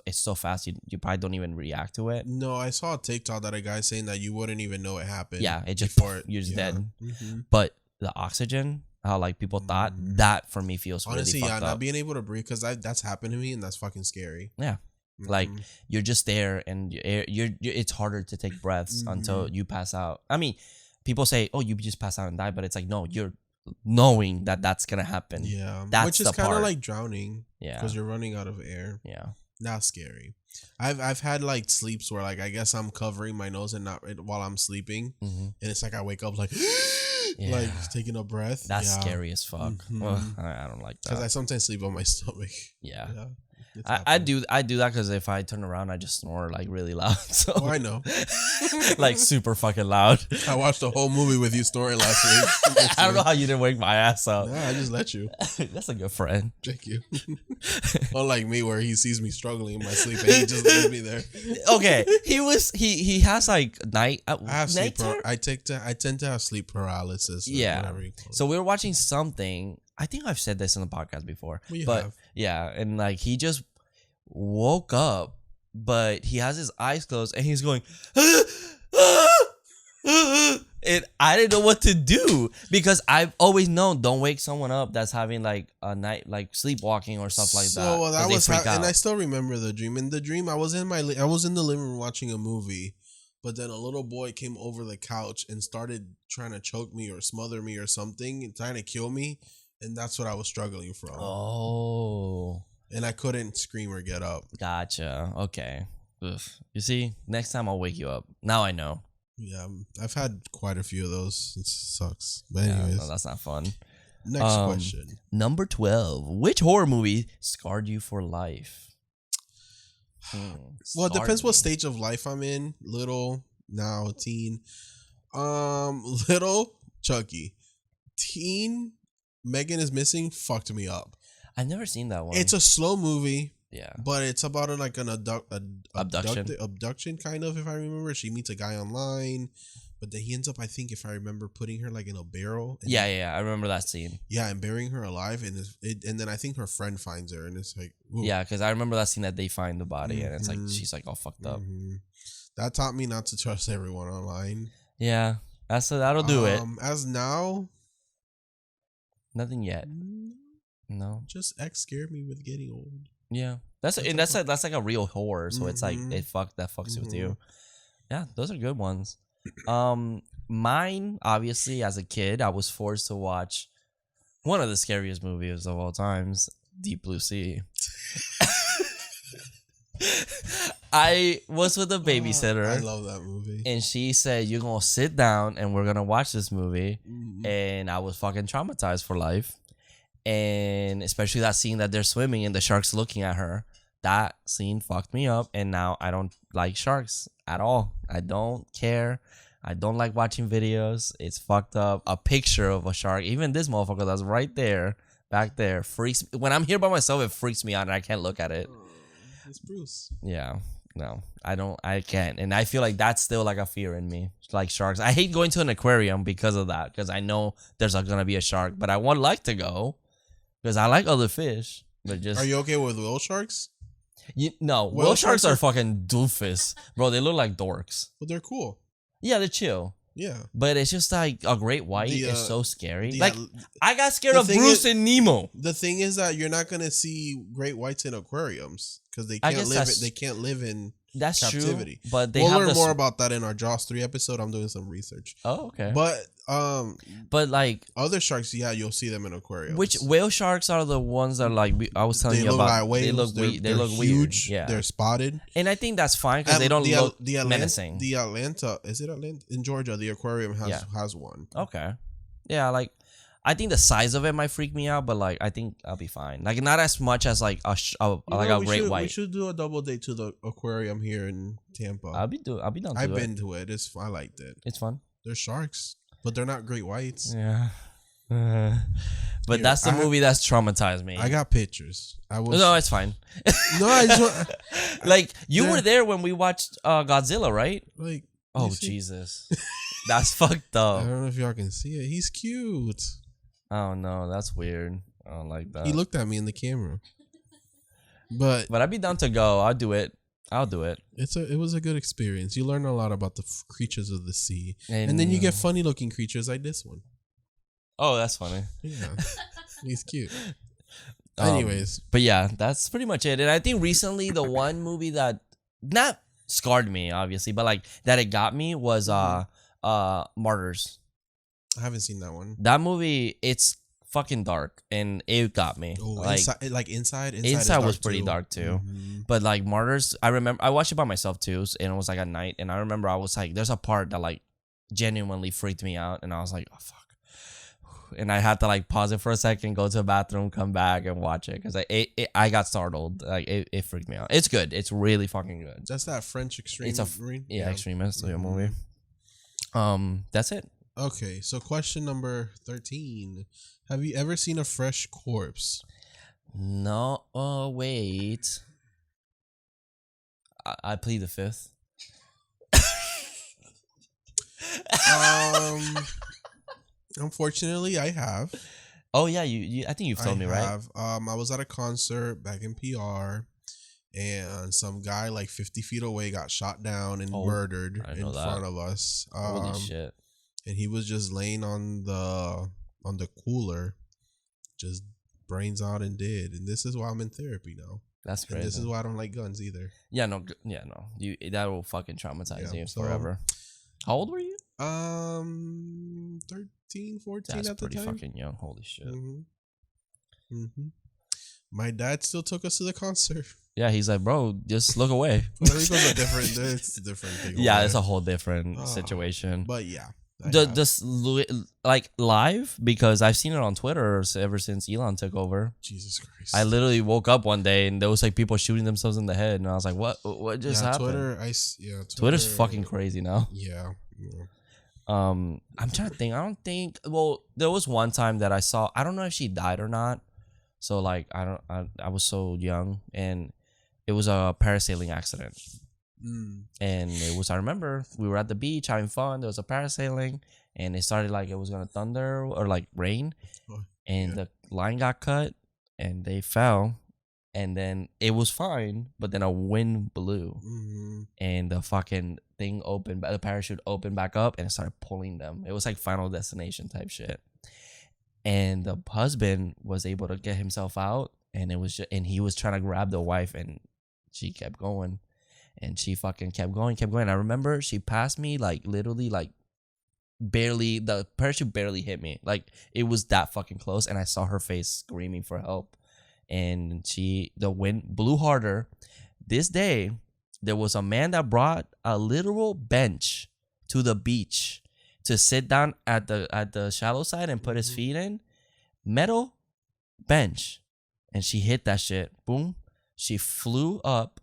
it's so fast you probably don't even react to it. No, I saw a TikTok that a guy saying that you wouldn't even know it happened. Yeah, it just you're just dead. But the oxygen, how like people thought, that for me feels honestly, really fucked up. Not being able to breathe, because that's happened to me, and that's fucking scary. Yeah, like you're just there, and you're it's harder to take breaths until you pass out. I mean, people say, "Oh, you just pass out and die," but it's like no, you're knowing that that's gonna happen. Yeah, that's which is kind of like drowning. Yeah, because you're running out of air. Yeah, not scary. I've had like sleeps where like I guess I'm covering my nose and not while I'm sleeping, and it's like I wake up like like taking a breath. That's scary as fuck. Ugh, I don't like that Because I sometimes sleep on my stomach. Yeah. It's I happened. do that because if I turn around, I just snore like really loud. So Oh, I know. like super fucking loud. I watched the whole movie with you snoring last week. I don't know how you didn't wake my ass up. Nah, I just let you. That's a good friend. Thank you. Unlike me, where he sees me struggling in my sleep and he just leaves me there. Okay, he has like night. I have sleep. nighttime? I tend to have sleep paralysis. Or Yeah. whatever you call it. So we were watching something. I think I've said this in the podcast before, Well, you but have. yeah, and like he just woke up, but he has his eyes closed and he's going, and I didn't know what to do because I've always known don't wake someone up that's having like a night like sleepwalking or stuff like that. So 'cause that they was freak and I out. still remember the dream. In the dream, I was in the living room watching a movie, but then a little boy came over the couch and started trying to choke me or smother me or something and trying to kill me, and that's what I was struggling from. Oh, And I couldn't scream or get up. gotcha. Okay. Ugh. You see, next time I'll wake you up. Now I know. Yeah, I've had quite a few of those. It sucks. But Yeah, anyways, no, that's not fun. next question. Number 12. Which horror movie scarred you for life? Well, it depends what Scarred me. stage of life I'm in. Little, now teen. Little, Chucky. Teen, Megan is Missing fucked me up. I've never seen that one. It's a slow movie, yeah. but it's about an Abduction. abduction kind of, if I remember. She meets a guy online, but then he ends up, I think, if I remember, putting her like in a barrel. And Yeah. I remember that scene. yeah, and burying her alive, and and then I think her friend finds her, and it's like, ooh. Yeah, because I remember that scene that they find the body and it's like Mhm. she's like all fucked up. That taught me not to trust everyone online. Yeah, that'll do it. As now, Nothing yet. No. just X scared me with getting old. Yeah, that's like a real horror. So it's like Mhm. that fucks with you. Yeah, those are good ones. Mine obviously as a kid I was forced to watch one of the scariest movies of all times, Deep Blue Sea. I was with a babysitter. I love that movie. And she said, "You're gonna sit down and we're gonna watch this movie." Mhm. And I was fucking traumatized for life. And especially that scene that they're swimming and the shark's looking at her. That scene fucked me up. And now I don't like sharks at all. I don't care. I don't like watching videos. It's fucked up. A picture of a shark, even this motherfucker that's right there, back there, freaks me. When I'm here by myself, it freaks me out and I can't look at it. It's Bruce. Yeah. No, I can't. And I feel like that's still like a fear in me. Like sharks. I hate going to an aquarium because of that. Because I know there's gonna be a shark. But I would like to go. Because I like other fish. But just Are you okay with whale sharks? no, Whale whale sharks sharks are fucking doofus. Bro, they look like dorks. But they're cool. Yeah, they're chill. Yeah. But it's just like a great white The, is so scary. The, Like I got scared the of thing Bruce is- and Nemo. the thing is that you're not gonna see great whites in aquariums because they I can't guess live. that's- They can't live in That's captivity. true. But they we'll have learn the more about that in our Jaws 3 episode. I'm doing some research. Oh, okay. But like other sharks, yeah, you'll see them in aquariums. which whale sharks are the ones that like I was telling they you look about? like whales. They look they're, they look huge. weird. Yeah. They're spotted. And I think that's fine because they don't look menacing. The Atlanta, is it Atlanta? In Georgia, the aquarium has Yeah. has one. Okay. Yeah, like I think the size of it might freak me out, but like I think I'll be fine. Like not as much as like a great We white. should do a double date to the aquarium here in Tampa. I'll be down to I've it. been to it. I liked it. It's fun. They're sharks, but they're not great whites. Yeah. But Here, that's the movie that's traumatized me. I got pictures. No, it's fine. No, I just want, Like you Yeah. were there when we watched Godzilla, right? like. Oh you see? Jesus, that's fucked I up. don't know if y'all can see it. He's cute. Oh no, that's weird. I don't like that. He looked at me in the camera. But But I'd be down to go. I'll do it. it was a good experience. You learn a lot about the creatures of the sea, and then you get funny looking creatures like this one. Oh, that's funny. Yeah, he's cute. Um, Anyways, But yeah, that's pretty much it. And I think recently the one movie that not scarred me, obviously, but like that it got me was Martyrs. I haven't seen that one. That movie, it's fucking dark, and it got me. Oh, Like inside was pretty dark too. Mm-hmm. But like Martyrs, I remember I watched it by myself too, and it was like at night, and I remember I was like, there's a part that like genuinely freaked me out, and I was like, oh fuck. And I had to like pause it for a second, go to the bathroom, come back and watch it because I got startled. Like it freaked me out. It's good. It's really fucking good. That's that French extreme. It's extremist movie. That's it. Okay, so question number 13: have you ever seen a fresh corpse? No. Oh wait. I plead the fifth. Unfortunately, I have. Oh yeah, you I think you've told me, right? I was at a concert back in PR, and some guy like 50 feet away got shot down and murdered in front of us. Holy shit! And he was just laying on the cooler, just brains out and dead. And this is why I'm in therapy now. That's crazy. And this is why I don't like guns either. Yeah, no. That will fucking traumatize you forever. How old were you? 13, 14 That's at the time. pretty fucking young. Holy shit. Mm-hmm. My dad still took us to the concert. Yeah, he's like, bro, just look away. Puerto Rico's it's a different thing. Yeah, it's a whole different situation. But yeah. Just like live, because I've seen it on Twitter ever since Elon took over. Jesus Christ! I literally woke up one day and there was like people shooting themselves in the head, and I was like, "What just happened?" Twitter's fucking crazy now. Yeah. I'm trying to think. I don't think. Well, there was one time that I saw. I don't know if she died or not. So like, I was so young, and it was a parasailing accident. And it was, I remember we were at the beach having fun. There was a parasailing, and it started like it was gonna thunder or like rain, and the line got cut, and they fell, and then it was fine, but then a wind blew, and the fucking thing opened, the parachute opened back up, and it started pulling them. It was like Final Destination type shit, and the husband was able to get himself out, and and he was trying to grab the wife, and she kept going. And she fucking kept going. I remember she passed me like literally like barely, the parachute barely hit me. Like it was that fucking close, and I saw her face screaming for help. And the wind blew harder. This day, there was a man that brought a literal bench to the beach to sit down at the shallow side and put his feet in. Metal bench. And she hit that shit. Boom. She flew up.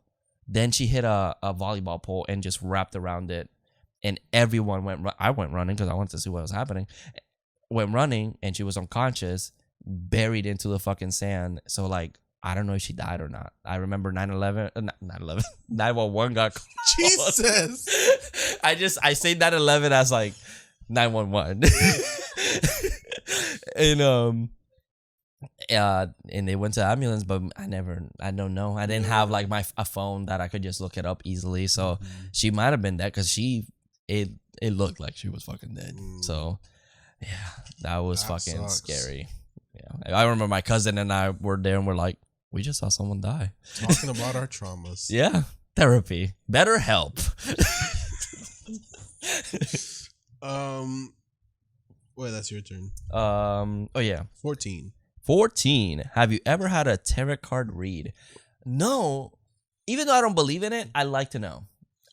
Then she hit a volleyball pole and just wrapped around it. And everyone I went running because I wanted to see what was happening. Went running, and she was unconscious, buried into the fucking sand. So, like, I don't know if she died or not. I remember 9/11, 911 got called. Jesus. I say 9/11 as, like, 911. And they went to ambulance, but I don't know. I didn't have like a phone that I could just look it up easily. So she might have been dead because it looked like she was fucking dead. So yeah, that was fucking scary. Yeah, I remember my cousin and I were there and we're like, we just saw someone die. Talking about our traumas. Yeah, therapy, better help. Wait, that's your turn. Oh yeah, 14. Have you ever had a tarot card read? No. Even though I don't believe in it, I like to know.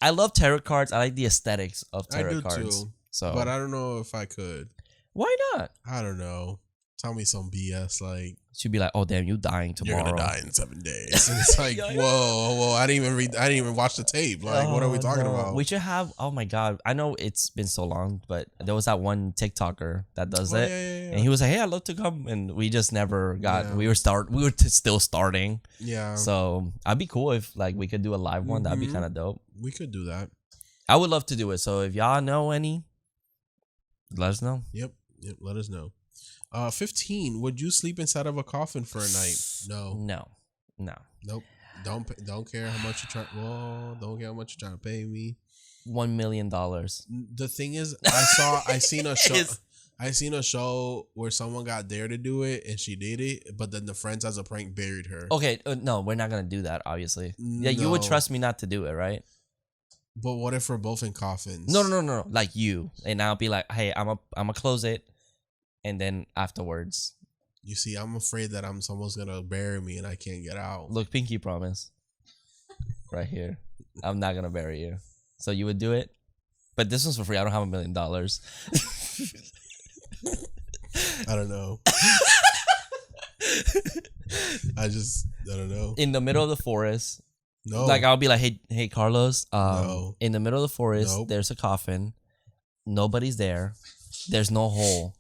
I love tarot cards. I like the aesthetics of tarot cards. I do too. But I don't know if I could. Why not? I don't know. Tell me some BS like. She'd be like, "Oh damn, you dying tomorrow? You're gonna die in 7 days." And it's like, whoa! I didn't even watch the tape. Like, what are we talking about? We should have. Oh my god! I know it's been so long, but there was that one TikToker that does it, and he was like, "Hey, I'd love to come," and we just never got. Yeah. We were still starting. Yeah. So I'd be cool if like we could do a live one. That'd be kind of dope. We could do that. I would love to do it. So if y'all know any, let us know. Yep. Let us know. 15. Would you sleep inside of a coffin for a night? No. Nope. Don't care how much you try. Well, don't care how much you're trying to pay me. $1 million. The thing is, I seen a show. I seen a show where someone got there to do it and she did it, but then the friends as a prank buried her. Okay, no, we're not gonna do that. Obviously, yeah, you would trust me not to do it, right? But what if we're both in coffins? No. Like you, and I'll be like, hey, I'm gonna close it. And then afterwards, You see, I'm afraid that someone's gonna bury me and I can't get out. Look, pinky promise. Right here. I'm not gonna bury you. So you would do it? But this one's for free. I don't have $1 million. I don't know. I don't know. In the middle of the forest. No. Like I'll be like, hey Carlos, No. in the middle of the forest, Nope. there's a coffin. Nobody's there. There's no hole.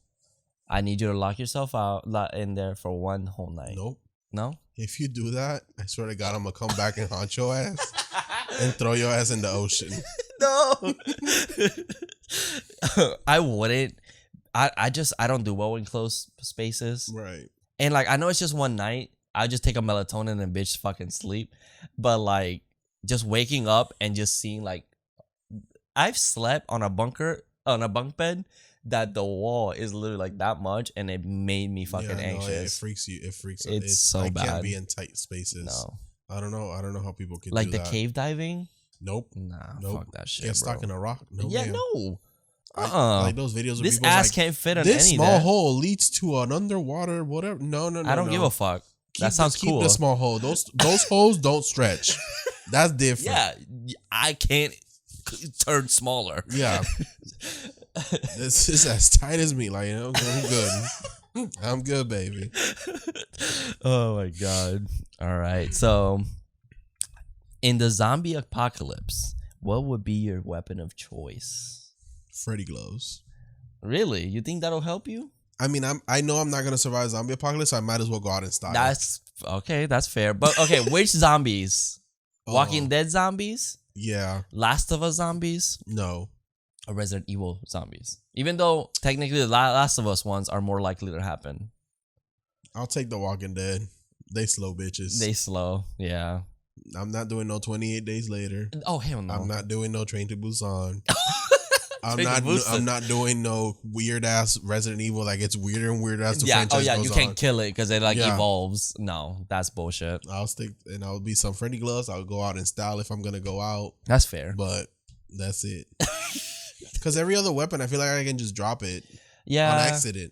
I need you to lock yourself out in there for one whole night. Nope. No? If you do that, I swear to God, I'm gonna come back and haunt your ass and throw your ass in the ocean. No. I wouldn't. I don't do well in closed spaces. Right. And like I know it's just one night. I just take a melatonin and bitch fucking sleep. But like just waking up and just seeing like I've slept on a bunk bed that the wall is literally like that much and it made me fucking anxious. It freaks you. It freaks. It's so I bad. can't be in tight spaces. No. I don't know how people can Like do the that. cave diving? Nope. Nah, Nope. fuck that shit. Get stuck bro. in a rock. No, Yeah, ma'am. no. Like those videos of This people ass like, can't fit on this any small of that. hole leads to an underwater whatever. No. I don't give a fuck. That sounds cool. Keep the small hole. Those holes don't stretch. That's different. Yeah, I can't turn smaller. Yeah. This is as tight as me. Like, I'm good. I'm good, baby. Oh my god. All right. So in the zombie apocalypse, what would be your weapon of choice? Freddy gloves. Really? You think that'll help you? I mean, I know I'm not gonna survive zombie apocalypse, so I might as well go out in style. That's okay, that's fair. But okay, which zombies? Walking Oh. Dead zombies? Yeah. Last of Us zombies? No. Or Resident Evil zombies? Even though technically the Last of Us ones are more likely to happen. I'll take the Walking Dead. They slow bitches. They slow, yeah. I'm not doing no 28 days later. Oh hell no. I'm not doing no Train to Busan. Train to Busan. I'm not doing no weird ass Resident Evil that gets weirder and weirder as the franchise oh yeah, goes you can't on. kill it because it like Yeah. evolves. No, that's bullshit. I'll be some Freddy gloves. I'll go out in style if I'm gonna go out, That's fair. but that's it. Because every other weapon, I feel like I can just drop it on Yeah, accident,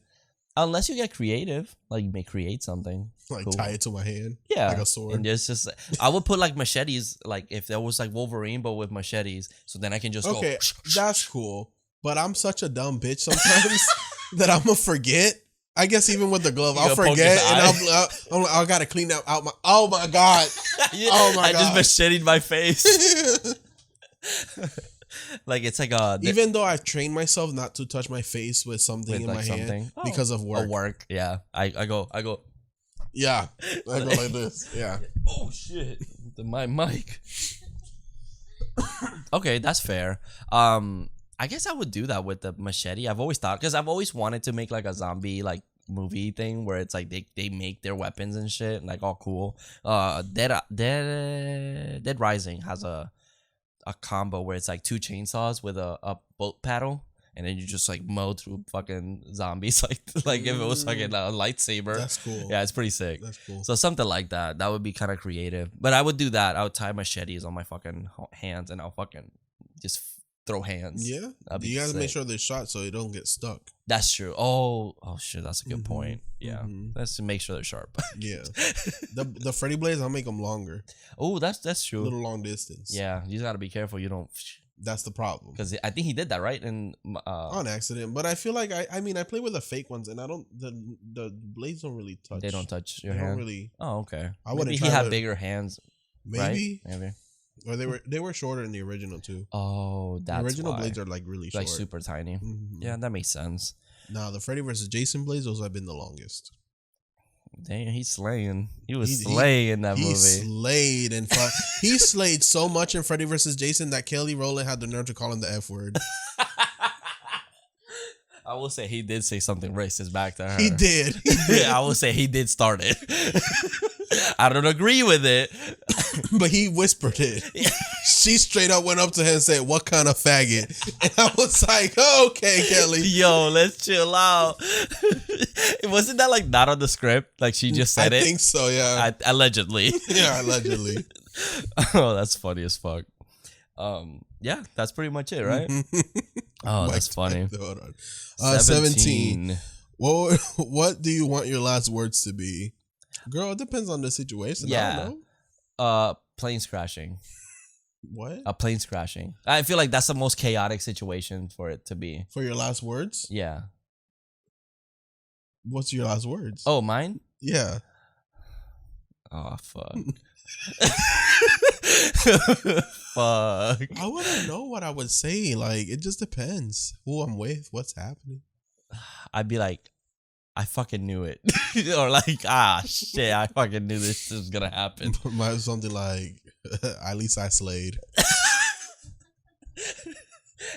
unless you get creative, like you may create something. like Cool. tie it to my hand, Yeah, like a sword. and just I would put like machetes, like if there was like Wolverine, but with machetes, so then I can just Okay, go. that's cool. But I'm such a dumb bitch sometimes that I'm gonna forget. I guess even with the glove, You I'll gonna poke forget, his and I'm like, I gotta clean that out. Oh my god! Oh my I just God. macheted my face. Like it's like Even though I've trained myself not to touch my face with something with in like my something hand because of work. work. Yeah, I go. Yeah, I go like this. Yeah. Oh shit! My mic. Okay, that's fair. I guess I would do that with the machete. I've always thought because I've always wanted to make like a zombie like movie thing where it's like they make their weapons and shit like all cool. Dead Rising has a combo where it's like 2 chainsaws with a boat paddle. And then you just like mow through fucking zombies like if it was fucking a lightsaber. That's cool. Yeah, it's pretty sick. That's cool. So something like that. That would be kind of creative. But I would do that. I would tie machetes on my fucking hands and I'll fucking just throw hands. Yeah. That'd be You gotta make sick. sure they're shot so they don't get stuck. That's true. Oh shit, that's a good point. Yeah. Mhm. Let's make sure they're sharp. Yeah. The Freddy blades, I'll make them longer. Oh, that's true. Little long distance. Yeah, you just gotta be careful you don't, That's the problem. because I think he did that right. And On accident. But I feel like I mean I play with the fake ones and I don't the blades don't really touch. they don't touch your They don't hand. really Oh, okay. I wouldn't Maybe try he had to- bigger hands. maybe. Right? Maybe. Or they were shorter in the original too. Oh, that's The original why. blades are like really short. like super tiny. Mhm. Yeah, that makes sense. Nah, the Freddy versus Jason blades, those have been the longest. Damn, he's slaying. He was He- slaying in that He movie. slayed and fuck. He slayed so much in Freddy versus Jason that Kelly Rowland had the nerve to call him the F word. I will say he did say something racist back to her. He did. He did. I will say he did start it. I don't agree with it. But he whispered it. She straight up went up to him and said, "What kind of faggot?" And I was like, oh, "Okay, Kelly." Yo, let's chill out. Wasn't that like not on the script? Like she just said I it? think so. Yeah. Allegedly. Yeah. Allegedly. Oh, that's funny as fuck. Yeah, that's pretty much it, right? Oh, that's funny. Hold on. 17. Well, what do you want your last words to be? Girl, it depends on the situation. I don't know. Planes crashing. What? Planes crashing. I feel like that's the most chaotic situation for it to be. For your last words? Yeah. What's your last words? Oh, mine? Yeah. Oh, fuck. Fuck. I wouldn't know what I would say. Like, it just depends who I'm with, what's happening. I'd be like, I fucking knew it. Or like, shit, I fucking knew this was gonna happen. Might something like, at least I slayed.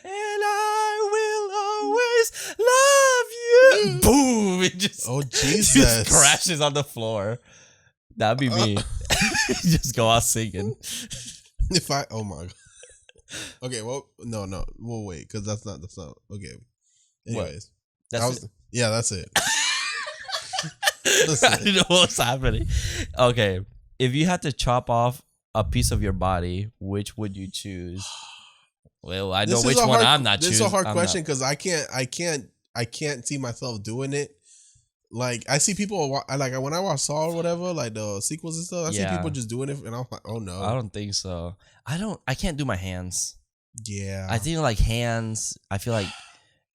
And I will always love you. Boom! It just, Jesus. just crashes on the floor. That'd be me. Just go out singing. Oh my God. Okay, well, no, we'll wait, because that's not, okay. Anyways. That's it. I didn't know what's happening. Okay, if you had to chop off a piece of your body, which would you choose? Well, I know which one I'm not choosing. This is a hard question because I can't see myself doing it. Like, I see people, like, when I watch Saw or whatever, like the sequels and stuff, I see people just doing it, and I'm like, oh no. I don't think so. I can't do my hands. Yeah. I think like hands, I feel like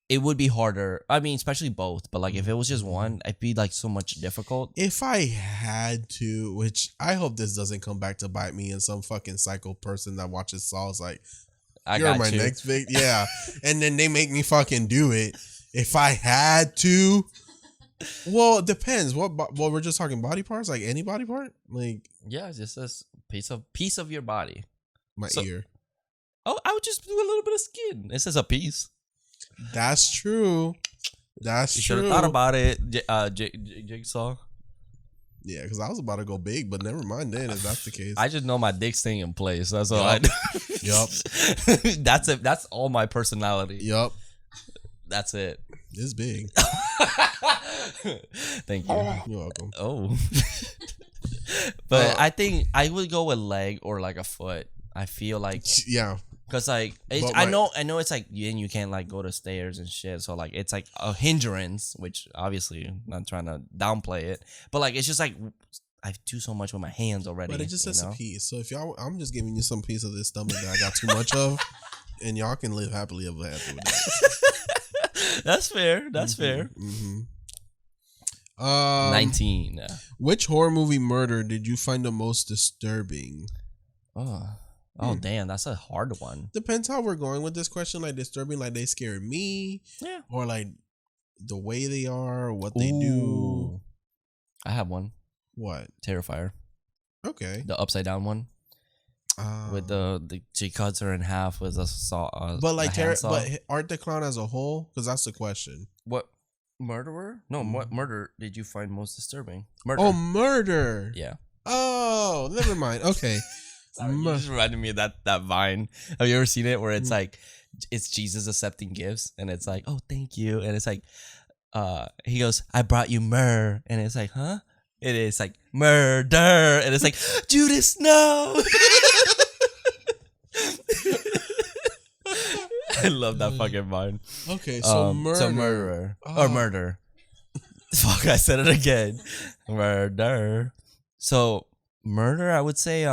it would be harder. I mean, especially both, but like if it was just one, it'd be like so much difficult. If I had to, which I hope this doesn't come back to bite me, and some fucking psycho person that watches Saw is like, you're my next victim. Yeah. And then they make me fucking do it. If I had to, well, it depends. What we're just talking body parts, like any body part, like yeah, just a piece of your body. My ear. Oh, I would just do a little bit of skin. It says a piece. That's true. You should have thought about it, Jigsaw. Yeah, because I was about to go big, but never mind then if that's the case. I just know my dick's staying in place. That's all I know. Yup. That's it. That's all my personality. Yup. That's it. It's big. Thank you. You're welcome. Oh. But I think I would go with leg or like a foot. I feel like because like I know it's like you can't like go to stairs and shit, so like it's like a hindrance, which obviously I'm not trying to downplay it, but like it's just like I do so much with my hands already. But it just says a piece. So if y'all, I'm just giving you some piece of this stomach that I got too much of, and y'all can live happily ever after with that. That's fair. That's fair. Mm-hmm. 19. Which horror movie murder did you find the most disturbing? Oh, damn, that's a hard one. Depends how we're going with this question. Like disturbing, like they scared me, or like the way they are, or what they do. I have one. What? Terrifier. Okay. The upside down one. With the she cuts her in half with a saw. But like but Art the Clown as a whole, because that's the question. What murderer? No, what murder did you find most disturbing? Murder. Oh, murder. Yeah. Oh, never mind. Okay. Sorry, you just reminded me of that Vine. Have you ever seen it where it's like it's Jesus accepting gifts and it's like, oh, thank you, and it's like he goes, I brought you myrrh, and it's like, huh? It is like murder, and it's like, Judas, no. I love that fucking Vine. Okay, so murderer or murder. Fuck, I said it again. Murder. So murder, I would say,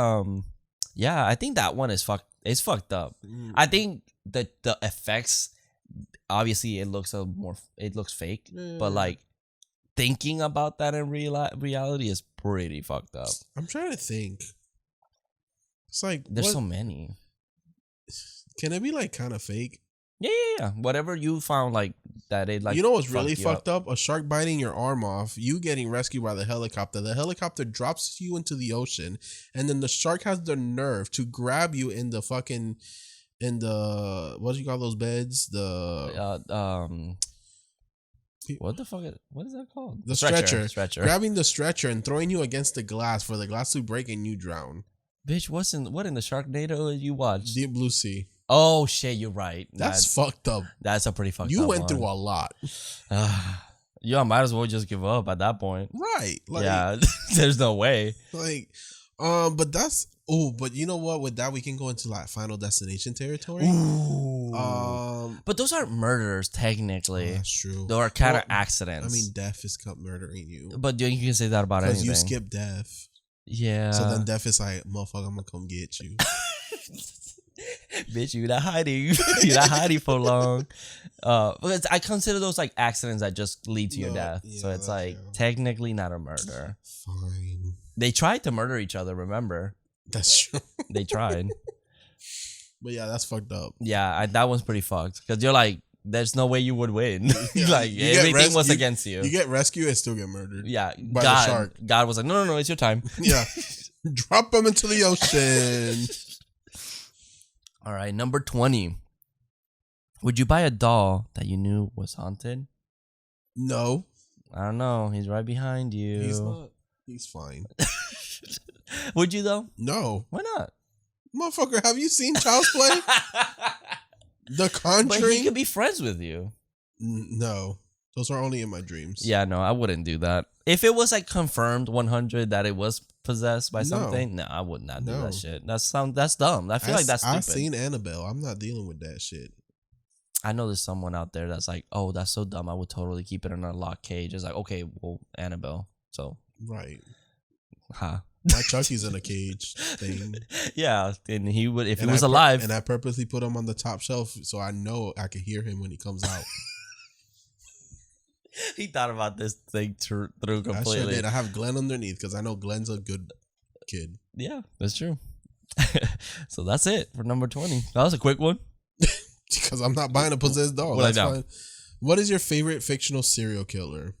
yeah, I think that one is fucked up. I think the effects, obviously, it looks fake, but like thinking about that in reality is pretty fucked up. I'm trying to think. It's like there's so many. Can it be like kind of fake? Yeah. Whatever you found, like that, it like, you know what's really fucked up? A shark biting your arm off, you getting rescued by the helicopter. The helicopter drops you into the ocean, and then the shark has the nerve to grab you in the fucking what do you call those beds? What the fuck? What is that called? The stretcher. Grabbing the stretcher and throwing you against the glass for the glass to break and you drown. Bitch, what in the Sharknado you watched? Deep Blue Sea. Oh shit, you're right. That's fucked up. That's a pretty fucked up. You went through a lot. Yeah, I might as well just give up at that point. Right. Like, yeah, there's no way. Like, But that's but you know what? With that, we can go into like Final Destination territory. Ooh. Oh, But those aren't murders technically. that's true. Those are kind of accidents. I mean, death is murdering you. but you can say that about anything. Because you skip death. Yeah. So then death is like, motherfucker, I'm gonna come get you. Bitch, you're not hiding. You're not hiding for long. Because I consider those like accidents that just lead to your death. Yeah, So it's like technically not a murder. Fine. They tried to murder each other, remember? That's true. They tried. But yeah, that's fucked up. Yeah, that one's pretty fucked. Because you're like, there's no way you would win. Yeah, like, you get everything was against you. You get rescued and still get murdered. Yeah, by the shark. God was like, no, it's your time. Yeah. Drop them into the ocean. All right, number 20. Would you buy a doll that you knew was haunted? No. I don't know. He's right behind you. He's not. He's fine. Would you though? No. Why not? Motherfucker, have you seen Child's Play? The Conjuring? But he could be friends with you. No. Those are only in my dreams. Yeah, no, I wouldn't do that. If it was like confirmed 100 that it was possessed by something, no, I would not do that shit. That's dumb. I feel like that's stupid. I've seen Annabelle. I'm not dealing with that shit. I know there's someone out there that's like, oh, that's so dumb. I would totally keep it in a locked cage. It's like, okay, well, Annabelle. So, right. Huh. My Chucky's in a cage thing. Yeah, and he would, if he was alive. And I purposely put him on the top shelf so I know I can hear him when he comes out. He thought about this thing through completely. I sure did. I have Glenn underneath because I know Glenn's a good kid. Yeah, that's true. So that's it for number 20. That was a quick one. Because I'm not buying a possessed doll. Well, that's fine. What is your favorite fictional serial killer?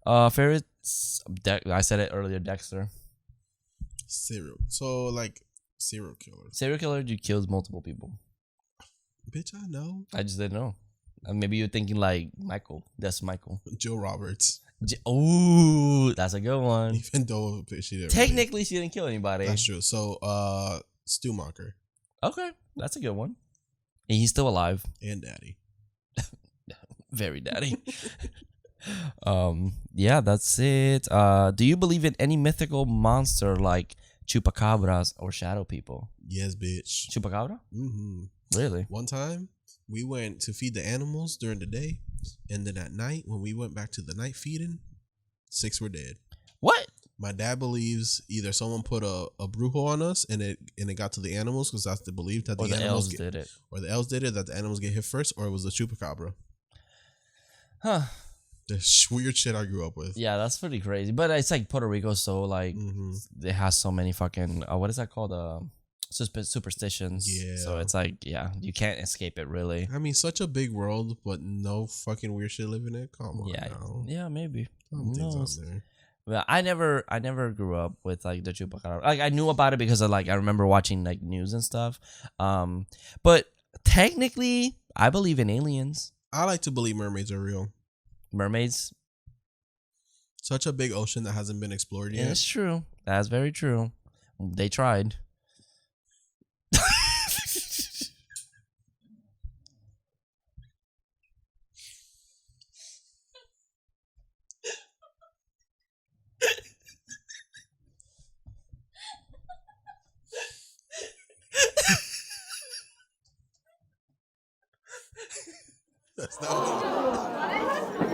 Favorites? I said it earlier, Dexter. Serial. So, like, serial killer. Serial killer who kills multiple people. Bitch, I know. I just didn't know. Maybe you're thinking like Michael. That's Michael. Jill Roberts. Ooh, that's a good one. Even though she didn't. Technically, she didn't kill anybody. That's true. So, Stumacher. Okay, that's a good one. And he's still alive. And daddy. Very daddy. Yeah, that's it. Do you believe in any mythical monster like chupacabras or shadow people? Yes, bitch. Chupacabra? Mm-hmm. Really? One time, we went to feed the animals during the day, and then at night, when we went back to the night feeding, 6 were dead. What? My dad believes either someone put a brujo on us, and it got to the animals because that's the belief that the animals did it, or the elves did it, that the animals get hit first, or it was the chupacabra. Huh? The weird shit I grew up with. Yeah, that's pretty crazy. But it's like Puerto Rico, so like it has so many fucking what is that called? Superstitions. Yeah. So it's like, yeah, you can't escape it really. I mean, such a big world, but no fucking weird shit living in it. Come on, yeah, now. Yeah, maybe. Things out there. Well, I never grew up with like the chupacabra. Like I knew about it because of like I remember watching like news and stuff. But technically, I believe in aliens. I like to believe mermaids are real. Mermaids. Such a big ocean that hasn't been explored yet. Yeah, it's true. That's very true. They tried. That's not what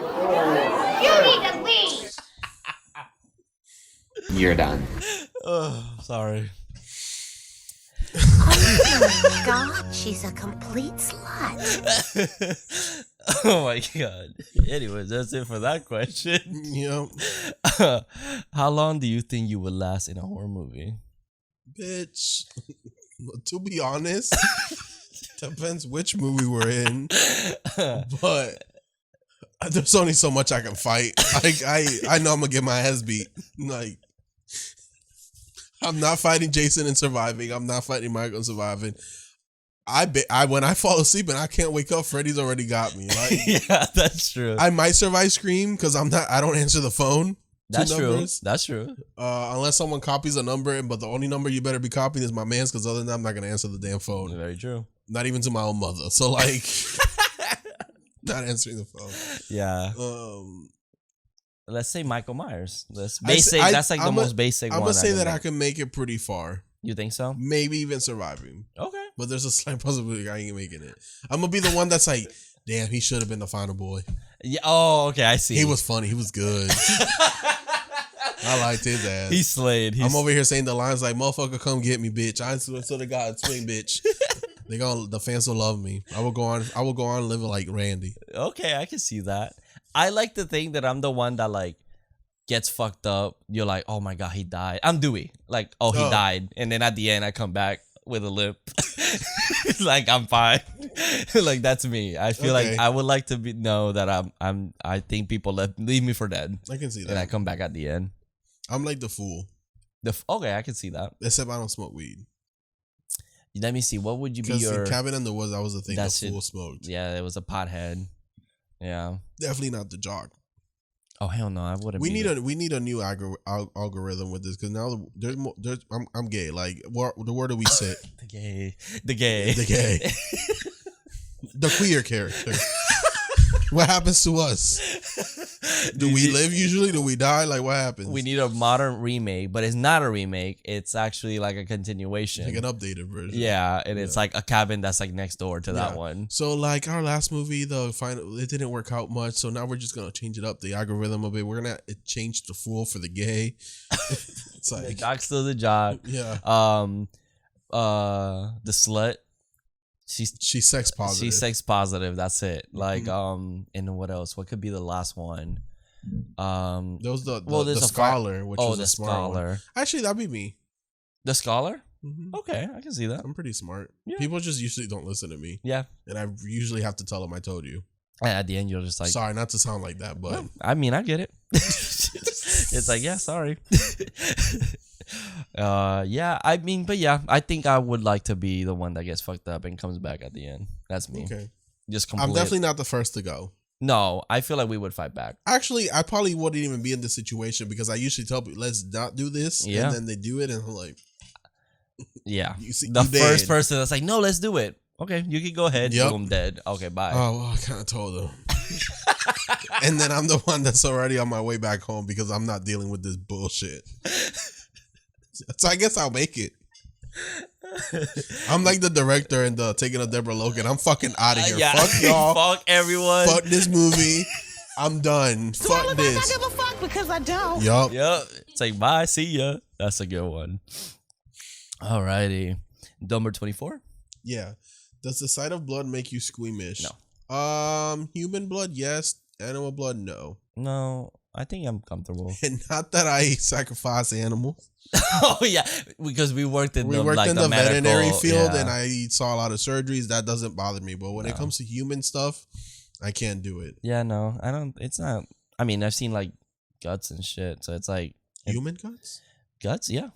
You need to leave. You're done. Oh, sorry. Oh my god, she's a complete slut. Oh my god. Anyways, that's it for that question. Yep. How long do you think you would last in a horror movie? Bitch. To be honest, depends which movie we're in. But there's only so much I can fight. Like I know I'm gonna get my ass beat. Like I'm not fighting Jason and surviving. I'm not fighting Michael and surviving. When I fall asleep and I can't wake up, Freddy's already got me. Like, yeah, that's true. I might survive Scream because I don't answer the phone. That's true. That's true. Unless someone copies a number, but the only number you better be copying is my man's, because other than that, I'm not gonna answer the damn phone. Very true. Not even to my own mother. So like, not answering the phone. Yeah. let's say Michael Myers. That's I say- basic. I- That's like the I'm most basic I'm one. gonna say can that I make. can make it pretty far, You think so? maybe even surviving. Okay. But there's a slight possibility I ain't making it. I'm gonna be the one that's like, damn, he should have been the final boy. Yeah. Oh, okay. I see. He was funny. He was good. I liked his ass. He slayed. I'm over here saying the lines like, "Motherfucker, come get me, bitch." I swear to the God, swing, bitch. The fans will love me. I will go on living like Randy. Okay, I can see that. I like to think that I'm the one that like gets fucked up. You're like, oh my God, he died. I'm Dewey. Like, oh, he died, and then at the end, I come back with a limp. Like I'm fine. Like that's me. I feel Okay. like I would like to know that I think people leave me for dead, I can see that. and I come back at the end. I'm like the fool, Okay, I can see that. except I don't smoke weed. Let me see. What would you be Because your? in Cabin in the Woods, that was the thing. The That's it. fool smoked. Yeah, it was a pothead. Yeah. Definitely not the jock. Oh hell no, I wouldn't. We be need a new algorithm with this because now there's more. I'm gay. Like where do we sit? the gay. The gay. The queer character. What happens to us? Do we live usually? Do we die? Like what happens? We need a modern remake, but it's not a remake. It's actually like a continuation. like an updated version. Yeah, and it's like a cabin that's like next door to that one. So like our last movie, it didn't work out much. So now we're just gonna change it up, the algorithm a bit. We're gonna change the fool for the gay. It's The like jock's still the jock. yeah, The slut. she's sex positive. She's sex positive. That's it. Like and what else? What could be the last one? There was the there's a scholar, which was the a smart one. scholar. Actually, that'd be me. The scholar. Mhm. Okay, I can see that. I'm pretty smart. Yeah. People just usually don't listen to me, Yeah. and I usually have to tell them I told you. And at the end, you're just like, Sorry, not to sound like that, but I mean, I get it. It's like, yeah, sorry. Yeah, I mean, but yeah, I think I would like to be the one that gets fucked up and comes back at the end. That's me. okay. Just I'm completely. definitely not the first to go. No, I feel like we would fight back. Actually, I probably wouldn't even be in this situation because I usually tell people, let's not do this. Yeah. And then they do it, and I'm like, Yeah. you see, The you first dead. person that's like, no, let's do it. Okay, you can go ahead. Yep. Boom, dead. Okay, bye. Oh, well, I kind of told them. And then I'm the one that's already on my way back home because I'm not dealing with this bullshit. So I guess I'll make it. I'm like the director in the Taking of Deborah Logan. I'm fucking out of here. Yeah. Fuck y'all. Fuck everyone. Fuck this movie. I'm done. Fuck this. I give a fuck because I don't. Yup. Yep. It's like, bye, see ya. That's a good one. Alrighty. Number 24? Yeah. Does the sight of blood make you squeamish? No. Human blood, yes. Animal blood, no. No, I think I'm comfortable. And not that I sacrifice animals. Oh, yeah. Because we worked in We the, worked like, in the the veterinary medical, field yeah. and I saw a lot of surgeries. That doesn't bother me. But when it No. comes to human stuff, I can't do it. Yeah, no, I don't. It's not. I mean, I've seen like guts and shit. So it's like Human guts? guts. Yeah.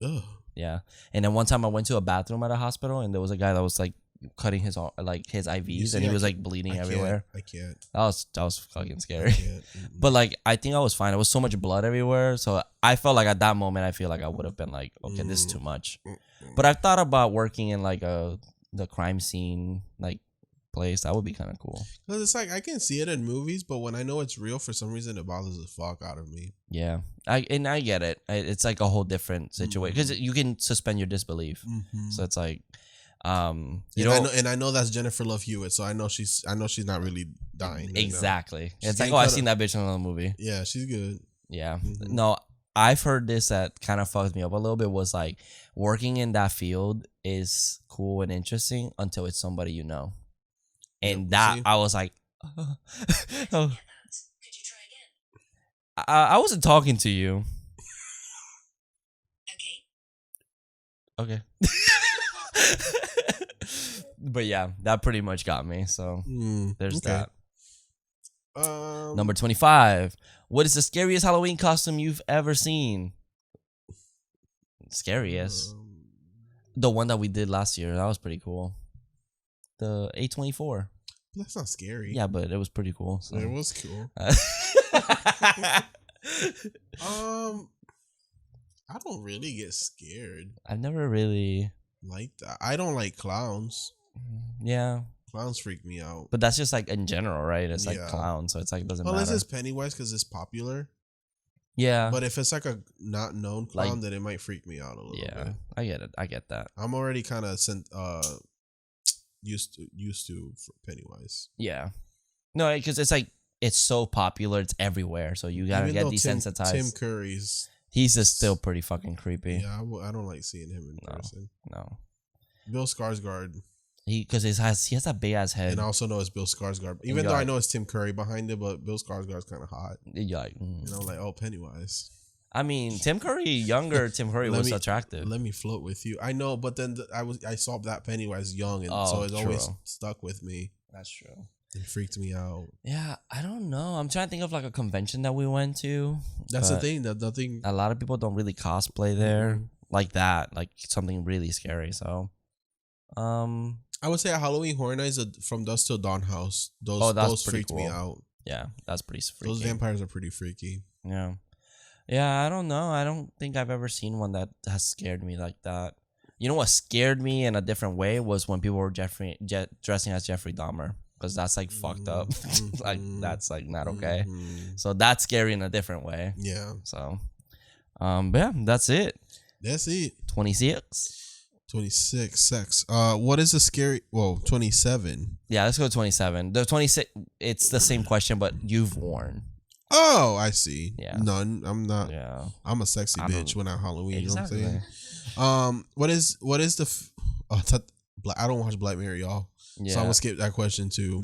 Ugh. Yeah. And then one time I went to a bathroom at a hospital and there was a guy that was like cutting his IVs see, and he I was can't- like bleeding I can't. everywhere. I can't. That was fucking I scary. can't. But like I think I was fine. There was so much blood everywhere. So I felt like at that moment I feel like I would have been like, okay, this is too much. But I've thought about working in like the crime scene like place. That would be kind of cool. Because it's like I can see it in movies, but when I know it's real, for some reason it bothers the fuck out of me. Yeah. I get it. It's like a whole different situation because you can suspend your disbelief. So it's like I know that's Jennifer Love Hewitt, so I know she's not really dying. right now. exactly. She It's like, can't oh, I cut seen that bitch in another movie. Yeah, she's good. Yeah. Mhm. No, I've heard this that kind of fucked me up a little bit was like working in that field is cool and interesting until it's somebody you know. And Yep, that see? I was like, oh. I wasn't talking to you. Okay. But yeah, that pretty much got me. So there's okay. that. Number 25. What is the scariest Halloween costume you've ever seen? Scariest. The one that we did last year. That was pretty cool. The A24. That's not scary. Yeah, but it was pretty cool. So. It was cool. I don't really get scared I've never really. like that. I don't like clowns. Yeah. Clowns freak me out. But that's just like in general, right? It's like clown, so it's like doesn't Unless matter. it's Pennywise because it's popular. Yeah. But if it's like a not known clown, then it might freak me out a little bit. I get it. I get that. I'm already kind of used to Pennywise. Yeah. No, because it's like it's so popular, it's everywhere. So you gotta get desensitized. Tim Curry's. He's just still pretty fucking creepy. Yeah, I don't like seeing him in person. No. Bill Skarsgård. Because he has that big ass head. And I also know it's Bill Skarsgård. Even though I know it's Tim Curry behind it, but Bill Skarsgård's kind of hot. You're like, And I'm like, oh, Pennywise. I mean, Tim Curry was attractive. Let me float with you. I know, but then I saw that Pennywise young, and so it's always stuck with me. That's true. It freaked me out. Yeah, I don't know. I'm trying to think of like a convention that we went to. That's the thing. That nothing. A lot of people don't really cosplay there like that, like something really scary. So, I would say a Halloween Horror Nights from Dusk Till Dawn house. Those freaked me out. Yeah, that's pretty freaky. Those vampires are pretty freaky. Yeah. Yeah, I don't know. I don't think I've ever seen one that has scared me like that. You know what scared me in a different way was when people were dressing as Jeffrey Dahmer. Because that's like fucked up. Like that's like not okay. So that's scary in a different way. Yeah. So but yeah, that's it. That's it. 26. 26 sex. What is the scary 27. Yeah, let's go 27. The 26 it's the same question, but you've worn. Oh, I see. Yeah. None. I'm not. Yeah. I'm a sexy bitch when I'm Halloween. Exactly. You know what I'm saying? What is the I don't watch Black Mirror, y'all. Yeah. So I'm gonna skip that question too.